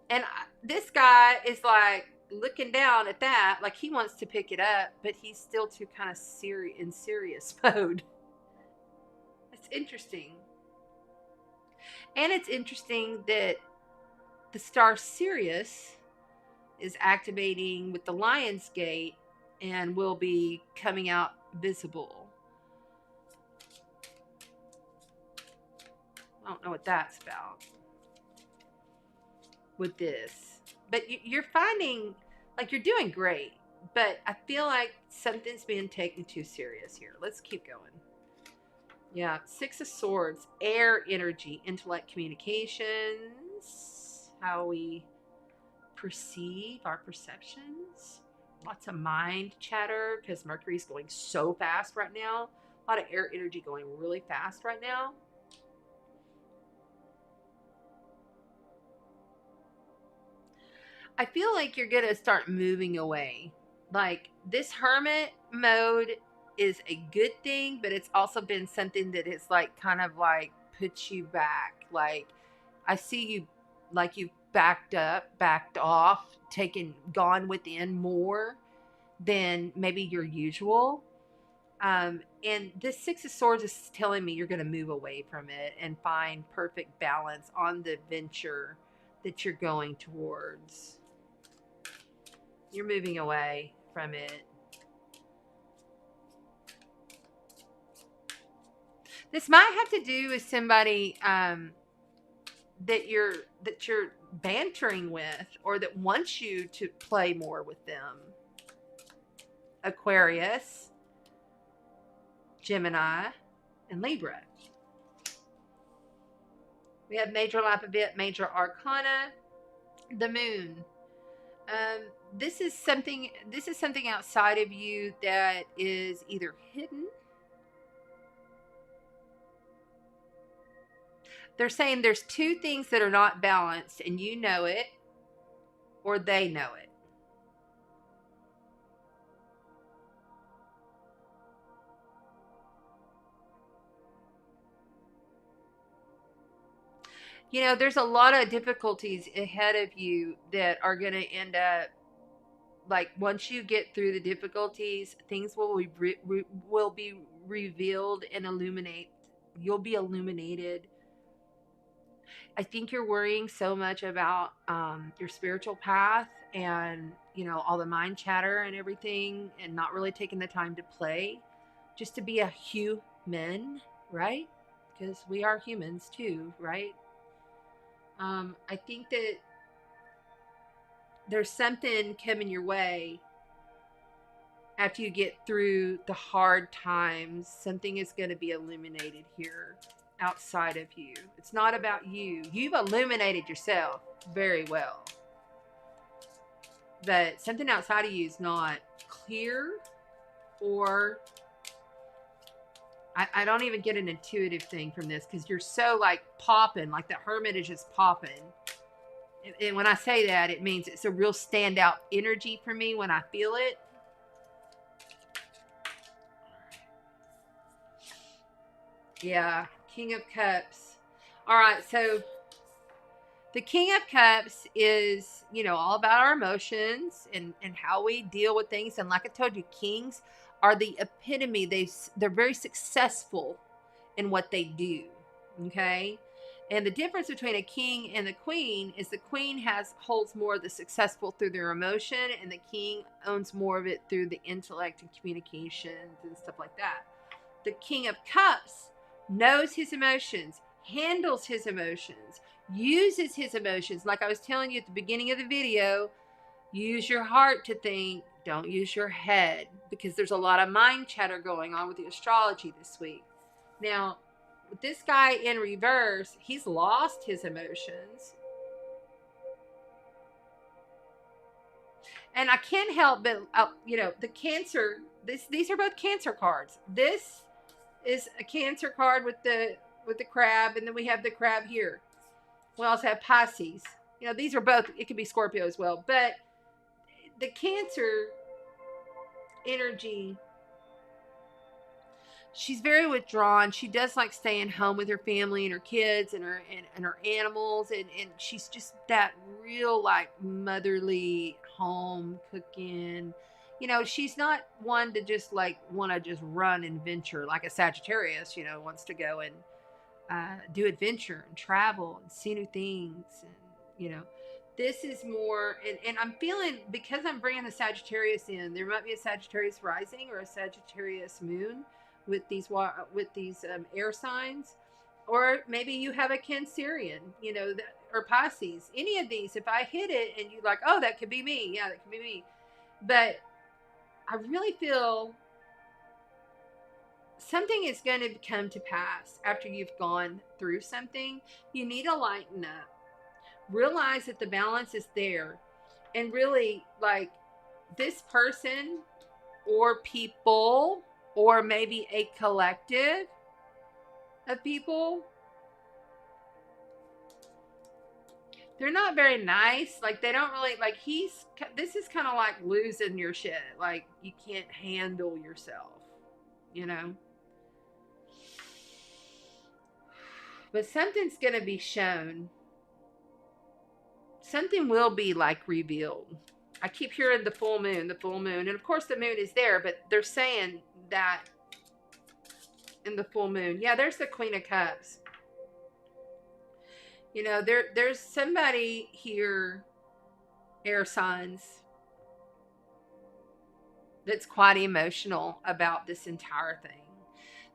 and this guy is like looking down at that like he wants to pick it up, but he's still too kind of in serious mode. It's interesting. And it's interesting that the star Sirius is activating with the Lionsgate and will be coming out visible. I don't know what that's about with this. But you're finding, like, you're doing great. But I feel like something's being taken too serious here. Let's keep going. Yeah, 6 of Swords, air energy, intellect, communications, how we perceive our perceptions. Lots of mind chatter because Mercury's going so fast right now. A lot of air energy going really fast right now. I feel like you're going to start moving away. Like this hermit mode is a good thing, but it's also been something that has like kind of like put you back. Like I see you like you backed off, gone within more than maybe your usual. And this Six of Swords is telling me you're going to move away from it and find perfect balance on the venture that you're going towards. You're moving away from it. This might have to do with somebody that you're bantering with, or that wants you to play more with them. Aquarius, Gemini, and Libra. We have major alphabet, major arcana, the moon. This is something outside of you that is either hidden. They're saying there's two things that are not balanced, and you know it, or they know it. You know, there's a lot of difficulties ahead of you that are going to end up, like, once you get through the difficulties, things will be revealed and illuminate. You'll be illuminated. I think you're worrying so much about your spiritual path and, you know, all the mind chatter and everything, and not really taking the time to play, just to be a human, right? Because we are humans too, right? I think that there's something coming your way after you get through the hard times. Something is going to be illuminated here outside of you. It's not about you. You've illuminated yourself very well. But something outside of you is not clear, or I don't even get an intuitive thing from this, because you're so like popping, like the Hermit is just popping. And when I say that, it means it's a real standout energy for me when I feel it. Yeah, King of Cups. All right, so the King of Cups is, you know, all about our emotions and how we deal with things. And like I told you, kings are the epitome. They're very successful in what they do. Okay. And the difference between a king and the queen is the queen holds more of the successful through their emotion, and the king owns more of it through the intellect and communications and stuff like that. The King of Cups knows his emotions, handles his emotions, uses his emotions. Like I was telling you at the beginning of the video, use your heart to think, don't use your head, because there's a lot of mind chatter going on with the astrology this week. Now, with this guy in reverse, he's lost his emotions. And I can't help but, you know, the Cancer, these are both Cancer cards. This is a Cancer card with the crab, and then we have the crab here. We also have Pisces. You know, these are both, it could be Scorpio as well, but the Cancer energy, she's very withdrawn. She does like staying home with her family and her kids and her animals, and she's just that real like motherly home cooking. You know, she's not one to just like want to just run and venture like a Sagittarius, you know, wants to go and do adventure and travel and see new things. And, you know, this is more, and I'm feeling, because I'm bringing the Sagittarius in, there might be a Sagittarius rising or a Sagittarius moon with these air signs, or maybe you have a Cancerian, you know, or Pisces. Any of these, if I hit it and you like, oh, that could be me. Yeah, that could be me. But I really feel something is going to come to pass after you've gone through something. You need to lighten up. Realize that the balance is there. And really, like, this person or people, or maybe a collective of people, they're not very nice. Like, they don't really, like, this is kind of like losing your shit. Like, you can't handle yourself. you know. But something's going to be shown. Something will be like revealed. I keep hearing the full moon, and of course the moon is there, but they're saying that in the full moon. Yeah, there's the Queen of Cups. You know, there's somebody here, air signs, that's quite emotional about this entire thing.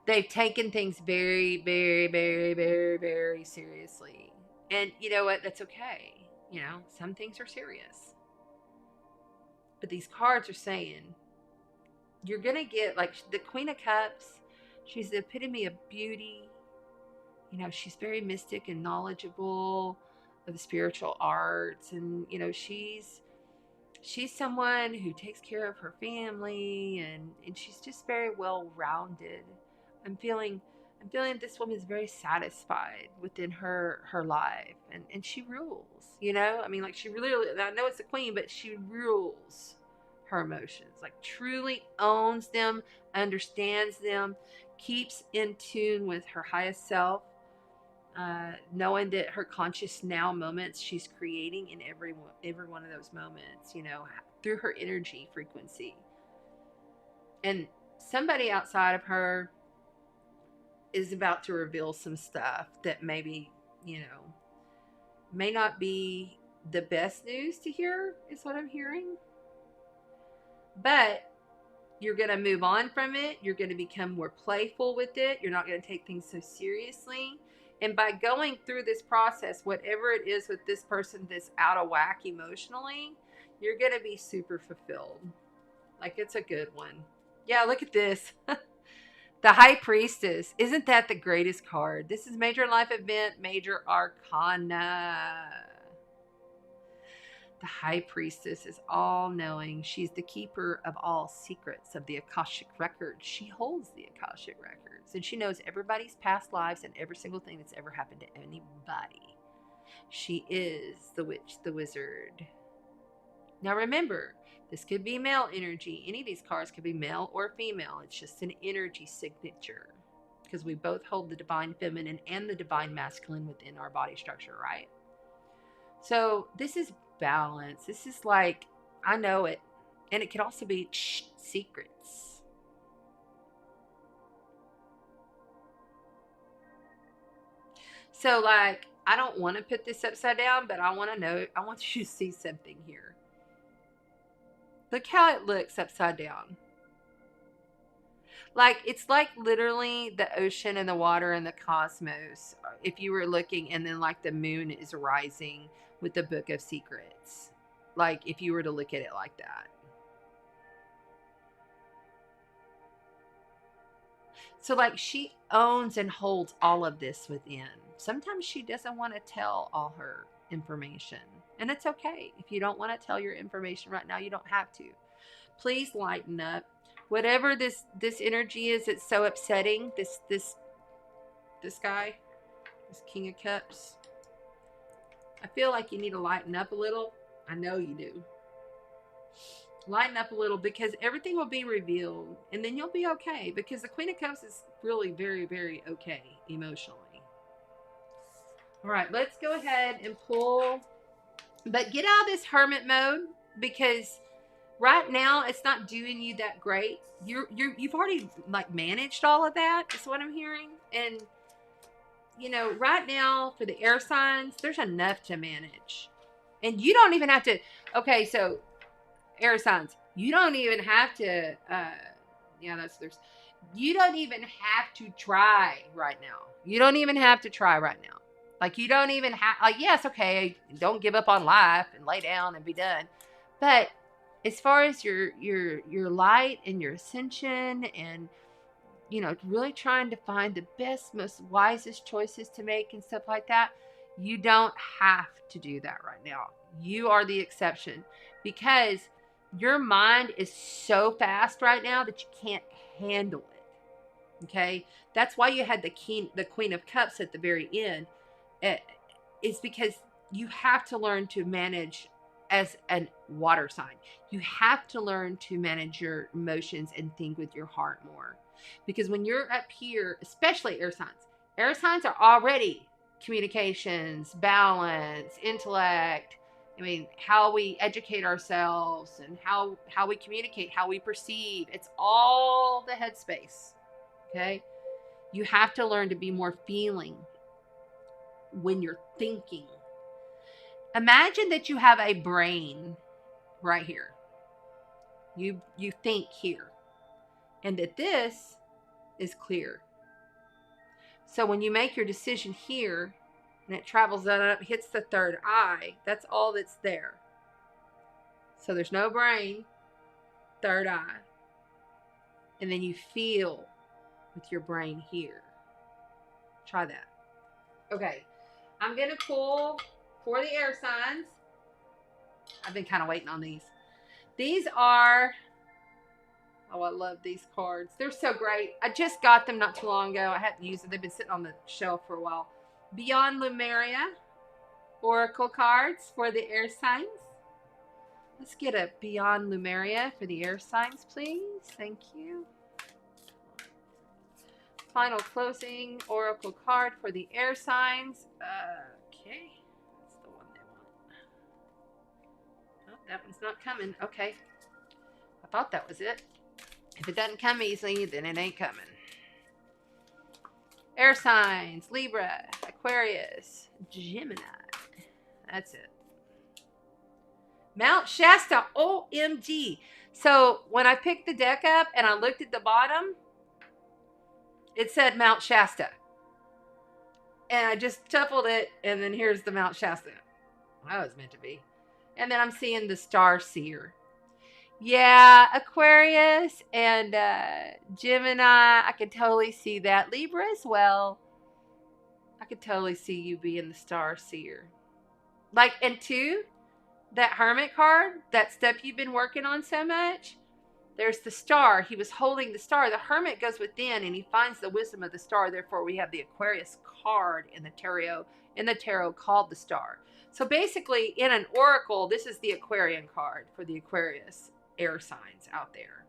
They've taken things very, very, very, very, very seriously. And you know what? That's okay. You know, some things are serious. But these cards are saying you're going to get, like, the Queen of Cups. She's the epitome of beauty. You know, she's very mystic and knowledgeable of the spiritual arts. And, you know, she's someone who takes care of her family, and she's just very well-rounded. I'm feeling this woman is very satisfied within her life, and she rules, you know. I mean, like, she really, I know it's the queen, but she rules her emotions, like truly owns them, understands them, keeps in tune with her highest self, knowing that her conscious now moments she's creating in every one of those moments, you know, through her energy frequency. And somebody outside of her is about to reveal some stuff that maybe, you know, may not be the best news to hear, is what I'm hearing. But you're going to move on from it. You're going to become more playful with it. You're not going to take things so seriously. And by going through this process, whatever it is with this person that's out of whack emotionally, you're going to be super fulfilled. Like, it's a good one. Yeah, look at this. The High Priestess. Isn't that the greatest card? This is Major Life Event, Major Arcana. The High Priestess is all-knowing. She's the keeper of all secrets of the Akashic Records. She holds the Akashic Records, and she knows everybody's past lives and every single thing that's ever happened to anybody. She is the witch, the wizard. Now remember, this could be male energy. Any of these cards could be male or female. It's just an energy signature, because we both hold the divine feminine and the divine masculine within our body structure, right? So this is balance. This is like, I know it. And it could also be secrets. So, like, I don't want to put this upside down, but I want to know, I want you to see something here. Look how it looks upside down. Like, it's like literally the ocean and the water and the cosmos, if you were looking, and then like the moon is rising with the Book of Secrets. Like, if you were to look at it like that. So, like, she owns and holds all of this within. Sometimes she doesn't want to tell all her information. And it's okay. If you don't want to tell your information right now, you don't have to. Please lighten up. Whatever this energy is, it's so upsetting. This guy, this King of Cups. I feel like you need to lighten up a little. I know you do. Lighten up a little, because everything will be revealed, and then you'll be okay, because the Queen of Cups is really very, very okay emotionally. All right, let's go ahead and pull, but get out of this hermit mode, because right now it's not doing you that great. You've already, like, managed all of that, is what I'm hearing. And you know, right now for the air signs, there's enough to manage, and you don't even have to. Okay, so air signs, you don't even have to. You don't even have to try right now. You don't even have to try right now. Like, you don't even have. Like, yes, okay, don't give up on life and lay down and be done. But as far as your light and your ascension, and you know, really trying to find the best, most wisest choices to make and stuff like that, you don't have to do that right now. You are the exception, because your mind is so fast right now that you can't handle it. Okay, that's why you had the Queen of Cups at the very end. It's because you have to learn to manage as a water sign. You have to learn to manage your emotions and think with your heart more. Because when you're up here, especially air signs are already communications, balance, intellect. I mean, how we educate ourselves and how we communicate, how we perceive. It's all the headspace. Okay? You have to learn to be more feeling when you're thinking. Imagine that you have a brain right here. You think here. And that this is clear. So when you make your decision here, and it travels up, hits the third eye, that's all that's there. So there's no brain, third eye. And then you feel with your brain here. Try that. Okay, I'm going to pull for the air signs. I've been kind of waiting on these. These are, oh, I love these cards. They're so great. I just got them not too long ago. I hadn't used them. They've been sitting on the shelf for a while. Beyond Lemuria Oracle cards for the air signs. Let's get a Beyond Lemuria for the air signs, please. Thank you. Final closing Oracle card for the air signs. Okay. That's the one they want. Oh, that one's not coming. Okay. I thought that was it. If it doesn't come easily, then it ain't coming. Air signs, Libra, Aquarius, Gemini. That's it. Mount Shasta, OMG. So when I picked the deck up and I looked at the bottom, it said Mount Shasta. And I just shuffled it, and then here's the Mount Shasta. That was meant to be. And then I'm seeing the Star Seer. Yeah, Aquarius and Gemini, I could totally see that. Libra as well. I could totally see you being the Star Seer. Like, and two, that Hermit card, that stuff you've been working on so much, there's the star. He was holding the star. The Hermit goes within and he finds the wisdom of the star. Therefore, we have the Aquarius card in the tarot called the Star. So basically, in an oracle, this is the Aquarian card for the Aquarius air signs out there.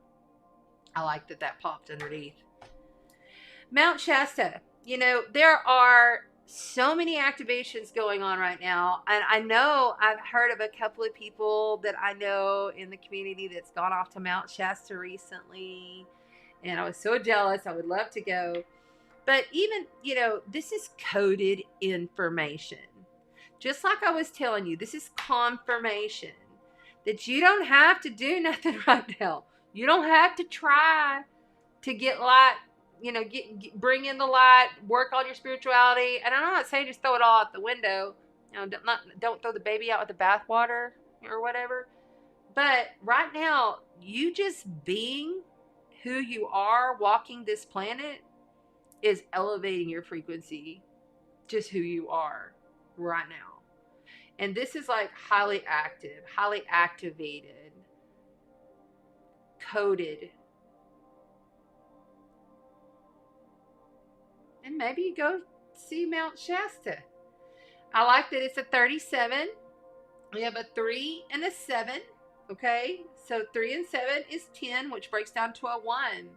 I like that popped underneath. Mount Shasta. You know, there are so many activations going on right now. And I know I've heard of a couple of people that I know in the community that's gone off to Mount Shasta recently. And I was so jealous. I would love to go. But even, you know, this is coded information. Just like I was telling you, this is confirmation that you don't have to do nothing right now. You don't have to try to get light, you know, bring in the light, work on your spirituality. And I'm not saying just throw it all out the window. You know, don't throw the baby out with the bathwater or whatever. But right now, you just being who you are, walking this planet, is elevating your frequency. Just who you are right now. And this is like highly active, highly activated, coded. And maybe you go see Mount Shasta. I like that it's a 37. We have a 3 and a 7. Okay. So 3 and 7 is 10, which breaks down to a 1.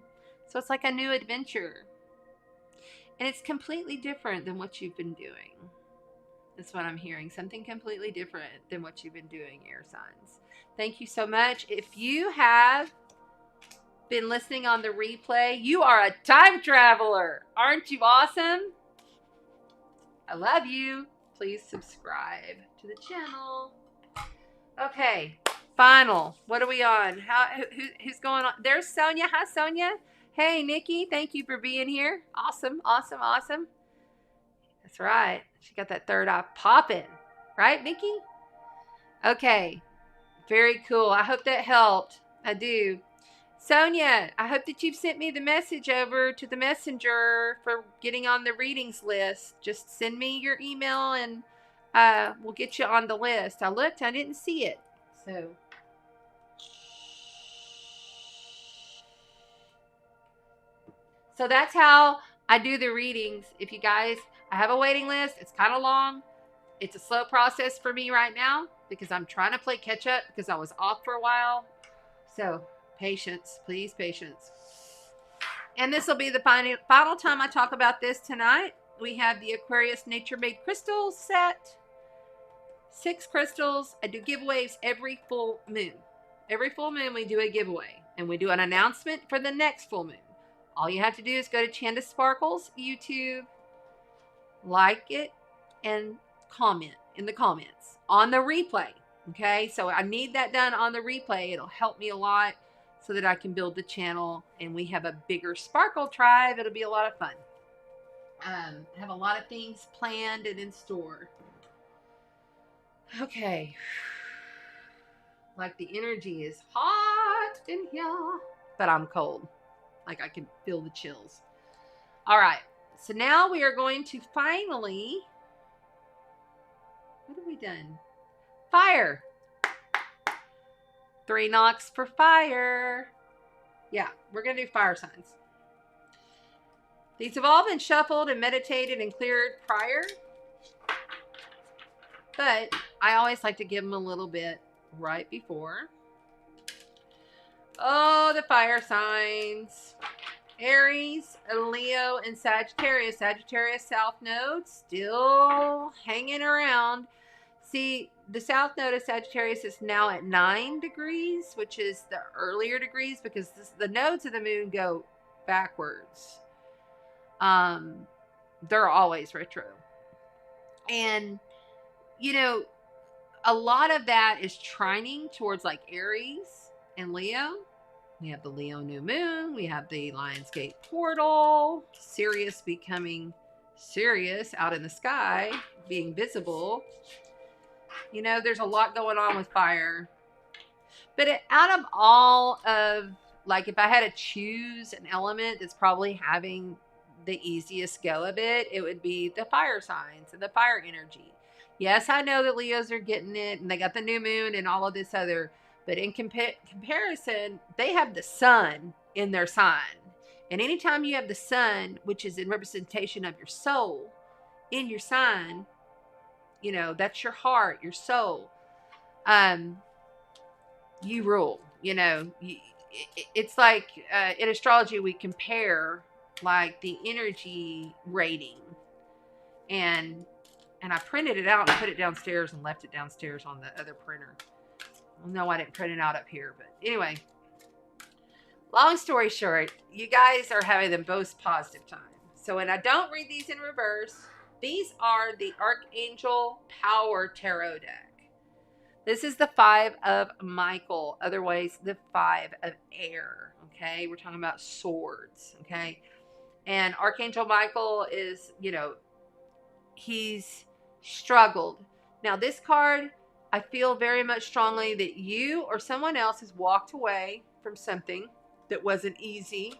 So it's like a new adventure. And it's completely different than what you've been doing. That's what I'm hearing. Something completely different than what you've been doing, air signs. Thank you so much. If you have been listening on the replay, you are a time traveler. Aren't you awesome? I love you. Please subscribe to the channel. Okay, final. What are we on? Who's going on? There's Sonia. Hi, Sonia. Hey, Nikki. Thank you for being here. Awesome, awesome, awesome. That's right. She got that third eye popping. Right, Nikki? Okay. Very cool. I hope that helped. I do. Sonia, I hope that you've sent me the message over to the messenger for getting on the readings list. Just send me your email and we'll get you on the list. I looked, I didn't see it. So that's how I do the readings. If you guys, I have a waiting list. It's kind of long. It's a slow process for me right now because I'm trying to play catch up because I was off for a while. So patience, please, patience. And this will be the final time I talk about this tonight. We have the Aquarius Nature Made Crystals set. 6 crystals. I do giveaways every full moon. Every full moon we do a giveaway. And we do an announcement for the next full moon. All you have to do is go to Chanda Sparkles YouTube, like it, and comment in the comments on the replay. Okay, so I need that done on the replay. It'll help me a lot so that I can build the channel and we have a bigger Sparkle tribe. It'll be a lot of fun. I have a lot of things planned and in store. Okay. Like the energy is hot in here, but I'm cold. Like I can feel the chills. All right. So now we are going to finally, what have we done? Fire. 3 knocks for fire. Yeah, we're going to do fire signs. These have all been shuffled and meditated and cleared prior. But I always like to give them a little bit right before. Oh, the fire signs. Aries, Leo, and Sagittarius. Sagittarius South Node still hanging around. See, the South Node of Sagittarius is now at 9 degrees, which is the earlier degrees because the nodes of the moon go backwards. They're always retro. And, you know, a lot of that is trining towards like Aries and Leo. We have the Leo new moon. We have the Lionsgate portal. Sirius becoming Sirius out in the sky, being visible. You know, there's a lot going on with fire. But out of all of, like, if I had to choose an element that's probably having the easiest go of it, it would be the fire signs and the fire energy. Yes, I know that Leos are getting it and they got the new moon and all of this other, but in comparison, they have the sun in their sign. And anytime you have the sun, which is in representation of your soul, in your sign, you know, that's your heart, your soul. You rule, you know. It's like in astrology, we compare like the energy rating. And I printed it out and put it downstairs and left it downstairs on the other printer. Well, no, I didn't print it out up here. But anyway, long story short, you guys are having the most positive time. So when I don't read these in reverse, these are the Archangel Power Tarot deck. This is the 5 of Michael, otherwise the 5 of air. Okay, we're talking about swords. Okay, and Archangel Michael is, you know, he's struggled. Now this card, I feel very much strongly that you or someone else has walked away from something that wasn't easy.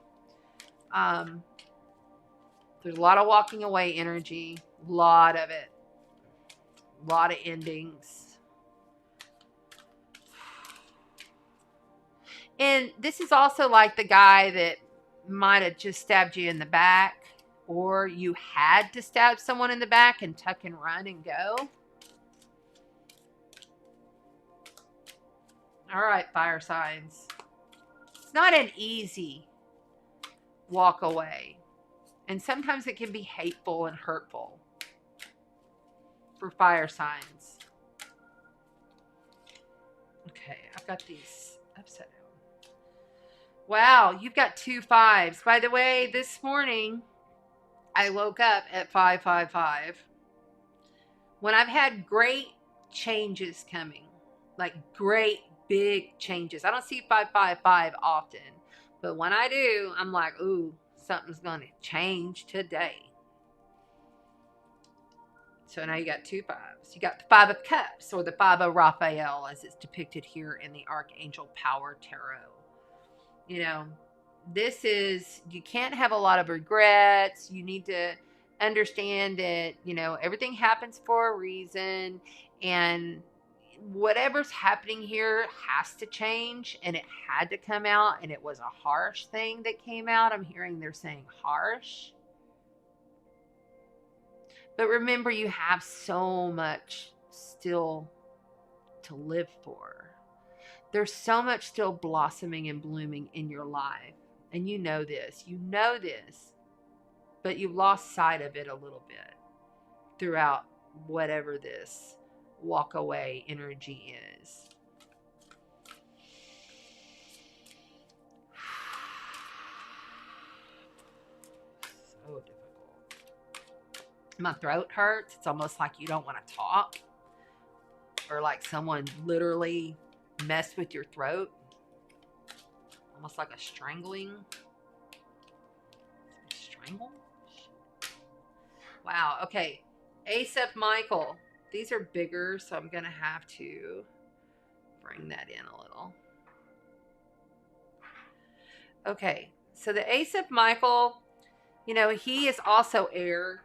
There's a lot of walking away energy, a lot of it, a lot of endings. And this is also like the guy that might have just stabbed you in the back, or you had to stab someone in the back and tuck and run and go. All right, fire signs. It's not an easy walk away. And sometimes it can be hateful and hurtful for fire signs. Okay, I've got these upside down. Wow, you've got 2 5s. By the way, this morning, I woke up at 555. When I've had great changes coming, like great big changes. I don't see 555 often, but when I do, I'm like, ooh, something's going to change today. So now you got 2 5s. You got the 5 of Cups, or the 5 of Raphael, as it's depicted here in the Archangel Power Tarot. You know, this is, you can't have a lot of regrets. You need to understand that, you know, everything happens for a reason, and whatever's happening here has to change, and it had to come out, and it was a harsh thing that came out. I'm hearing they're saying harsh. But remember, you have so much still to live for. There's so much still blossoming and blooming in your life. And you know this, but you've lost sight of it a little bit throughout whatever this walk away energy is. So difficult. My throat hurts. It's almost like you don't want to talk, or like someone literally messed with your throat. Almost like a strangling. Strangle? Wow. Okay. Ace of Michael. These are bigger, so I'm going to have to bring that in a little. Okay. So the Ace of Michael, you know, he is also air.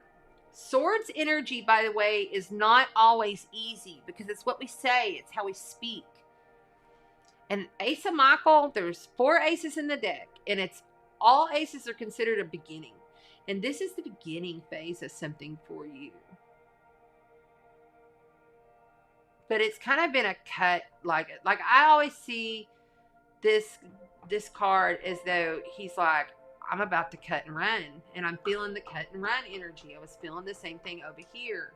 Swords energy, by the way, is not always easy because it's what we say. It's how we speak. And Ace of Michael, there's 4 aces in the deck, and it's all aces are considered a beginning. And this is the beginning phase of something for you. But it's kind of been a cut, like I always see this card as though he's like, I'm about to cut and run. And I'm feeling the cut and run energy. I was feeling the same thing over here.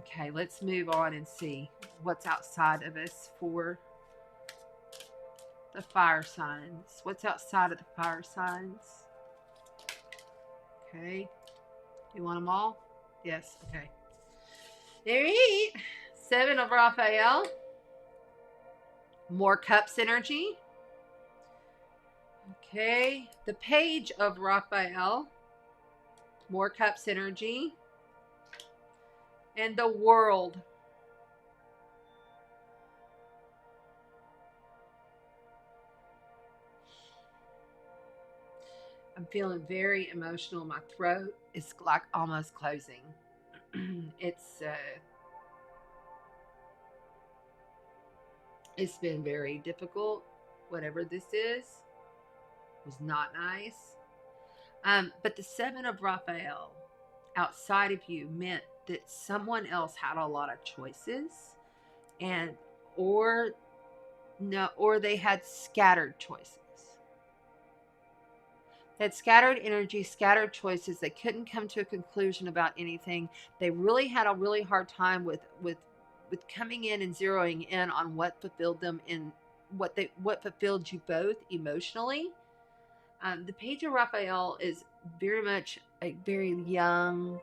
Okay, let's move on and see what's outside of us for the fire signs. What's outside of the fire signs? Okay. You want them all? Yes. Okay. There you eat. 7 of Raphael. More cups energy. Okay. The Page of Raphael. More cups energy. And the World. I'm feeling very emotional. My throat is like almost closing. It's been very difficult. Whatever this is was not nice. But the 7 of Raphael outside of you meant that someone else had a lot of choices, or they had scattered choices. They had scattered energy, scattered choices. They couldn't come to a conclusion about anything. They really had a really hard time with coming in and zeroing in on what fulfilled them in what fulfilled you both emotionally. The Page of Raphael is very much a very young,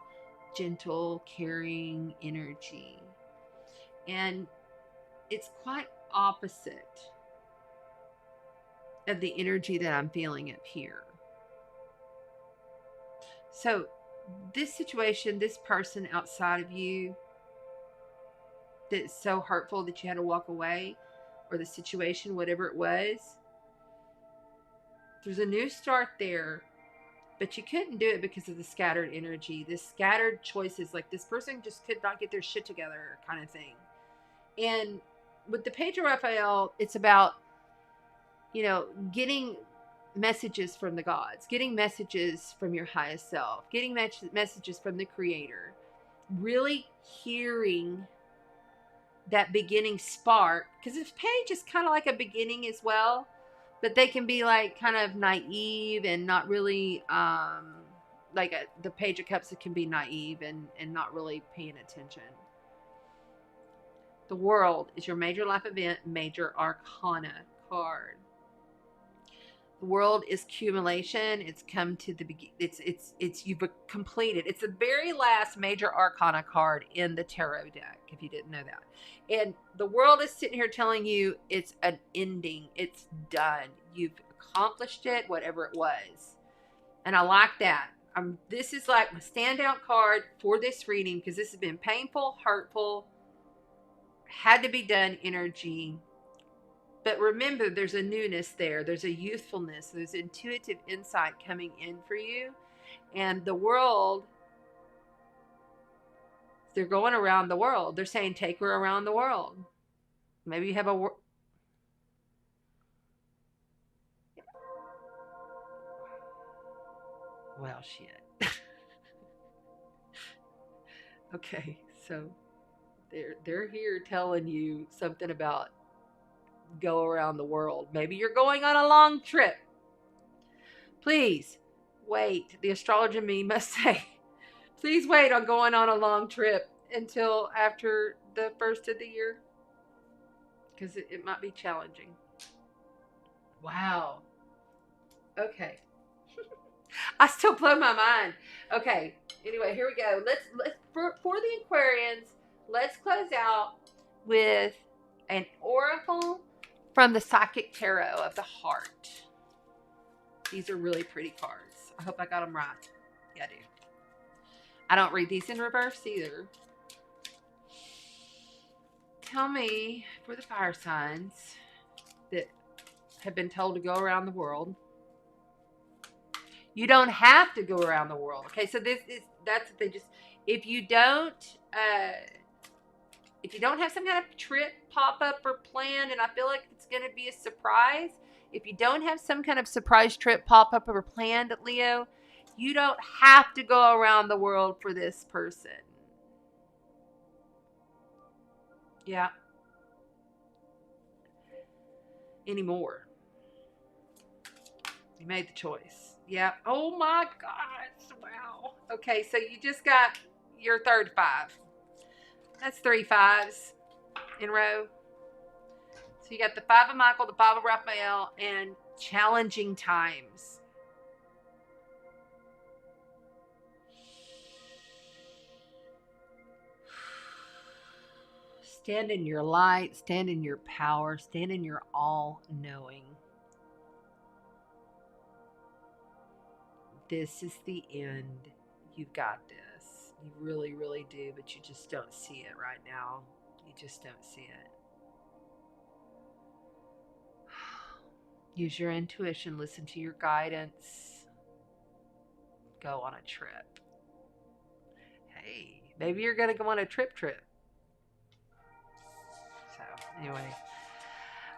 gentle, caring energy. And it's quite opposite of the energy that I'm feeling up here. So this situation, this person outside of you that's so hurtful that you had to walk away, or the situation, whatever it was, there's a new start there, but you couldn't do it because of the scattered energy, the scattered choices. Like this person just could not get their shit together kind of thing. And with the Page of Raphael, it's about, you know, getting messages from the gods, getting messages from your highest self, getting messages from the Creator, really hearing that beginning spark. Because this page is kind of like a beginning as well, but they can be like kind of naive and not really the Page of Cups, it can be naive and not really paying attention. The World is your major life event, major arcana card. The World is accumulation. It's come to the beginning. It's you've completed. It's the very last major arcana card in the tarot deck, if you didn't know that. And the World is sitting here telling you it's an ending. It's done. You've accomplished it, whatever it was. And I like that. This is like my standout card for this reading because this has been painful, hurtful, had to be done energy. But remember, there's a newness there. There's a youthfulness. There's intuitive insight coming in for you. And the World, they're going around the world. They're saying, take her around the world. Maybe you have a... Well, shit. Okay, so they're here telling you something about go around the world. Maybe you're going on a long trip. Please wait. The astrologer in me must say, please wait on going on a long trip until after the first of the year, because it might be challenging. Wow. Okay. I still blow my mind. Okay. Anyway, here we go. Let's for the Aquarians, let's close out with an oracle from the Psychic Tarot of the Heart. These are really pretty cards. I hope I got them right. Yeah, I do. I don't read these in reverse either. Tell me, for the fire signs that have been told to go around the world. You don't have to go around the world. Okay, so that's they just, if you don't have some kind of trip pop up or plan, and I feel like it's going to be a surprise. If you don't have some kind of surprise trip pop up or planned, Leo, you don't have to go around the world for this person. Yeah. Anymore. You made the choice. Yeah. Oh my gosh. Wow. Okay, so you just got your third 5. That's 3 5s in a row. So you got the 5 of Michael, the 5 of Raphael, and challenging times. Stand in your light, stand in your power, stand in your all-knowing. This is the end. You've got this. You really, really do, but you just don't see it right now. You just don't see it. Use your intuition, listen to your guidance. Go on a trip. Hey, maybe you're going to go on a trip. So, anyway.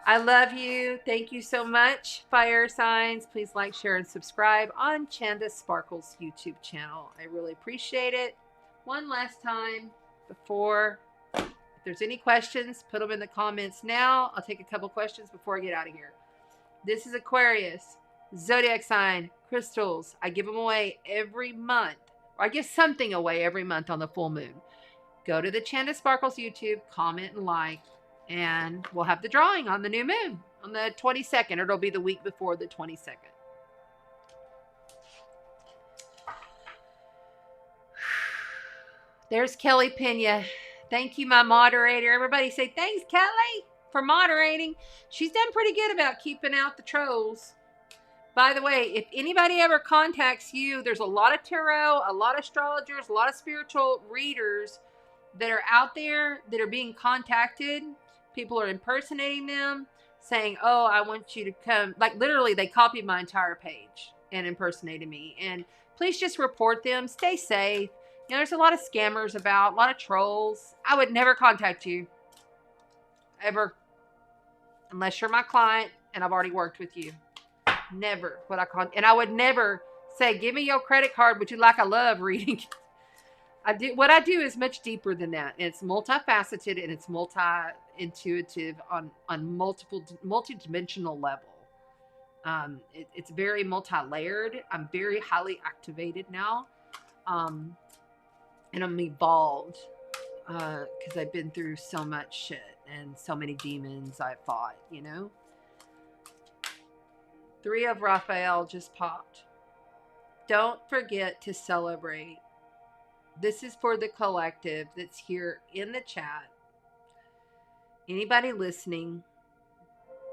I love you. Thank you so much, fire signs. Please like, share, and subscribe on Chanda Sparkle's YouTube channel. I really appreciate it. One last time before, if there's any questions, put them in the comments now. I'll take a couple questions before I get out of here. This is Aquarius, zodiac sign, crystals. I give them away every month. Or I give something away every month on the full moon. Go to the Chanda Sparkles YouTube, comment and like. And we'll have the drawing on the new moon on the 22nd. It'll be the week before the 22nd. There's Kelly Pena. Thank you, my moderator. Everybody say thanks, Kelly, for moderating. She's done pretty good about keeping out the trolls. By the way, if anybody ever contacts you, there's a lot of tarot, a lot of astrologers, a lot of spiritual readers that are out there that are being contacted. People are impersonating them, saying, oh, I want you to come. Like, literally, they copied my entire page and impersonated me. And please just report them. Stay safe. You know, there's a lot of scammers about, a lot of trolls. I would never contact you. Ever. Unless you're my client and I've already worked with you. Never would I contact. And I would never say, give me your credit card. Would you like a love reading? What I do is much deeper than that. It's multifaceted and it's multi-intuitive on multi-dimensional level. It's very multi-layered. I'm very highly activated now. And I'm evolved because I've been through so much shit and so many demons I've fought, you know? 3 of Raphael just popped. Don't forget to celebrate. This is for the collective that's here in the chat. Anybody listening,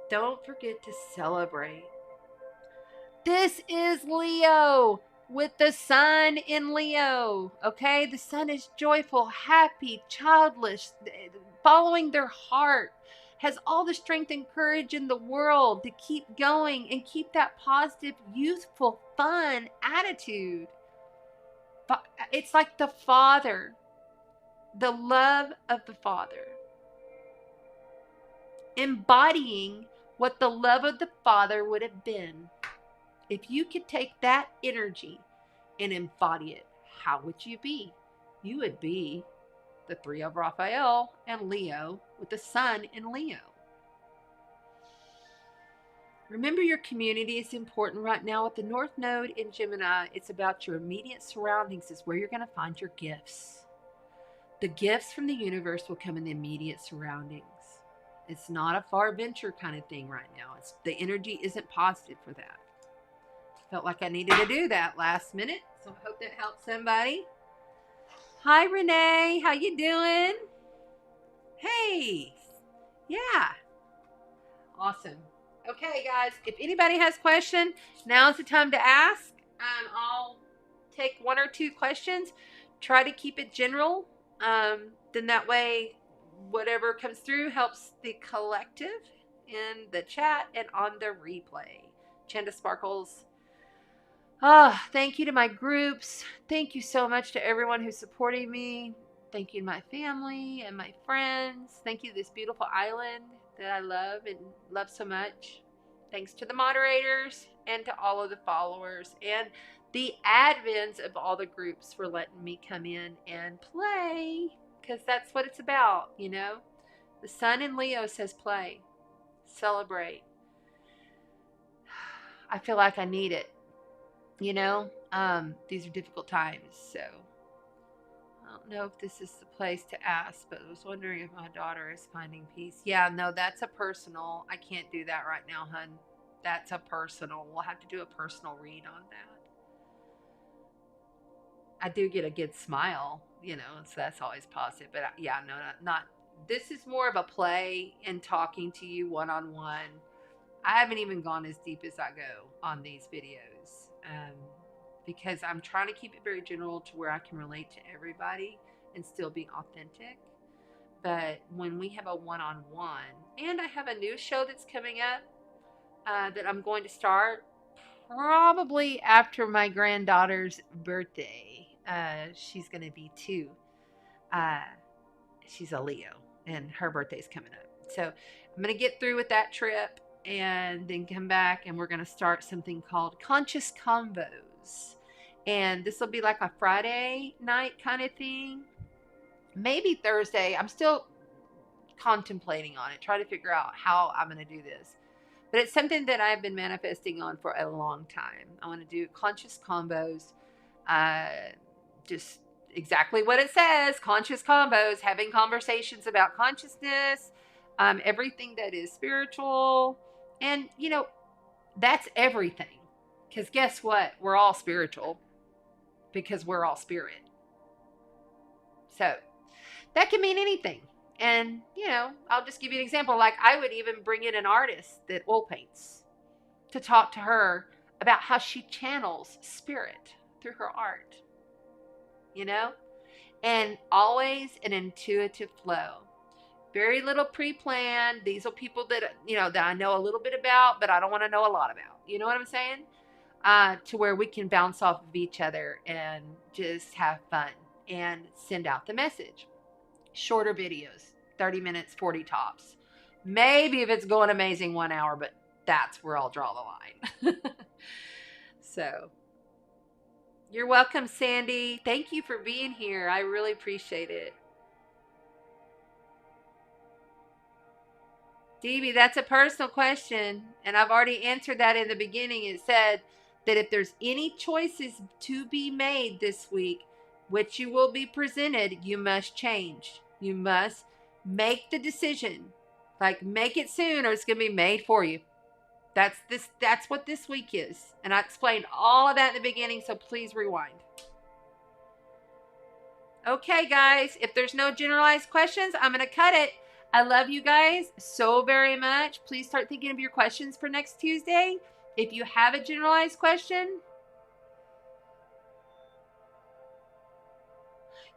don't forget to celebrate. This is Leo with the sun in Leo. Okay? The sun is joyful, happy, childless, following their heart, has all the strength and courage in the world to keep going and keep that positive, youthful, fun attitude. It's like the Father, the love of the Father, embodying what the love of the Father would have been. If you could take that energy and embody it, how would you be? You would be the 3 of Raphael and Leo with the sun in Leo. Remember, your community is important right now with the North Node in Gemini. It's about your immediate surroundings, is where you're going to find your gifts. The gifts from the universe will come in the immediate surroundings. It's not a far venture kind of thing right now. The energy isn't positive for that. Felt like I needed to do that last minute, so I hope that helps somebody. Hi, Renee. How you doing? Hey. Yeah. Awesome. Okay, guys, if anybody has a question, now's the time to ask. I'll take 1 or 2 questions. Try to keep it general. Then that way, whatever comes through helps the collective in the chat and on the replay. Chanda Sparkles. Thank you to my groups. Thank you so much to everyone who's supporting me. Thank you to my family and my friends. Thank you to this beautiful island that I love and love so much. Thanks to the moderators and to all of the followers and the admins of all the groups for letting me come in and play, because that's what it's about, you know. The sun in Leo says play, celebrate. I feel like I need it, you know. These are difficult times, so I don't know if this is the place to ask, but I was wondering if my daughter is finding peace. Yeah, no, that's a personal. I can't do that right now, hun. That's a personal. We'll have to do a personal read on that. I do get a good smile, you know, so that's always positive. But yeah, no, not. This is more of a play and talking to you one-on-one. I haven't even gone as deep as I go on these videos. Because I'm trying to keep it very general to where I can relate to everybody and still be authentic. But when we have a one-on-one, and I have a new show that's coming up that I'm going to start probably after my granddaughter's birthday. She's going to be 2. She's a Leo, and her birthday's coming up. So I'm going to get through with that trip and then come back, and we're going to start something called Conscious Convos. And this will be like a Friday night kind of thing. Maybe Thursday. I'm still contemplating on it, trying to figure out how I'm going to do this. But it's something that I've been manifesting on for a long time. I want to do Conscious Convos. Just exactly what it says. Conscious Convos. Having conversations about consciousness. Everything that is spiritual. And, you know, that's everything. Because guess what? We're all spiritual. Because we're all spirit. So, that can mean anything. And, you know, I'll just give you an example. Like, I would even bring in an artist that oil paints to talk to her about how she channels spirit through her art. You know? And always an intuitive flow. Very little pre-planned. These are people that, you know, that I know a little bit about, but I don't want to know a lot about. You know what I'm saying? To where we can bounce off of each other and just have fun and send out the message. Shorter videos, 30 minutes, 40 tops. Maybe if it's going amazing, 1 hour, but that's where I'll draw the line. So, you're welcome, Sandy. Thank you for being here. I really appreciate it. Debbie, that's a personal question, and I've already answered that in the beginning. It said that if there's any choices to be made this week, which you will be presented, you must change. You must make the decision. Like, make it soon or it's going to be made for you. That's what this week is. And I explained all of that in the beginning, so please rewind. Okay, guys, if there's no generalized questions, I'm going to cut it. I love you guys so very much. Please start thinking of your questions for next Tuesday. If you have a generalized question,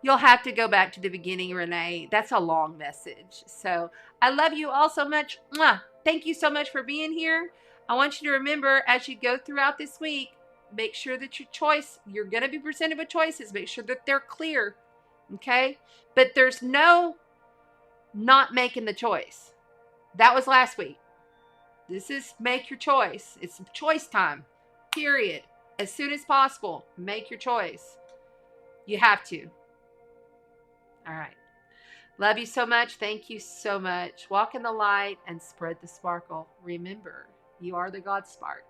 you'll have to go back to the beginning, Renee. That's a long message. So I love you all so much. Mwah. Thank you so much for being here. I want you to remember, as you go throughout this week, make sure that your choice, you're going to be presented with choices. Make sure that they're clear. Okay? But there's no not making the choice. That was last week. This is make your choice. It's choice time. Period. As soon as possible, make your choice. You have to. All right. Love you so much. Thank you so much. Walk in the light and spread the sparkle. Remember, You are the God Spark.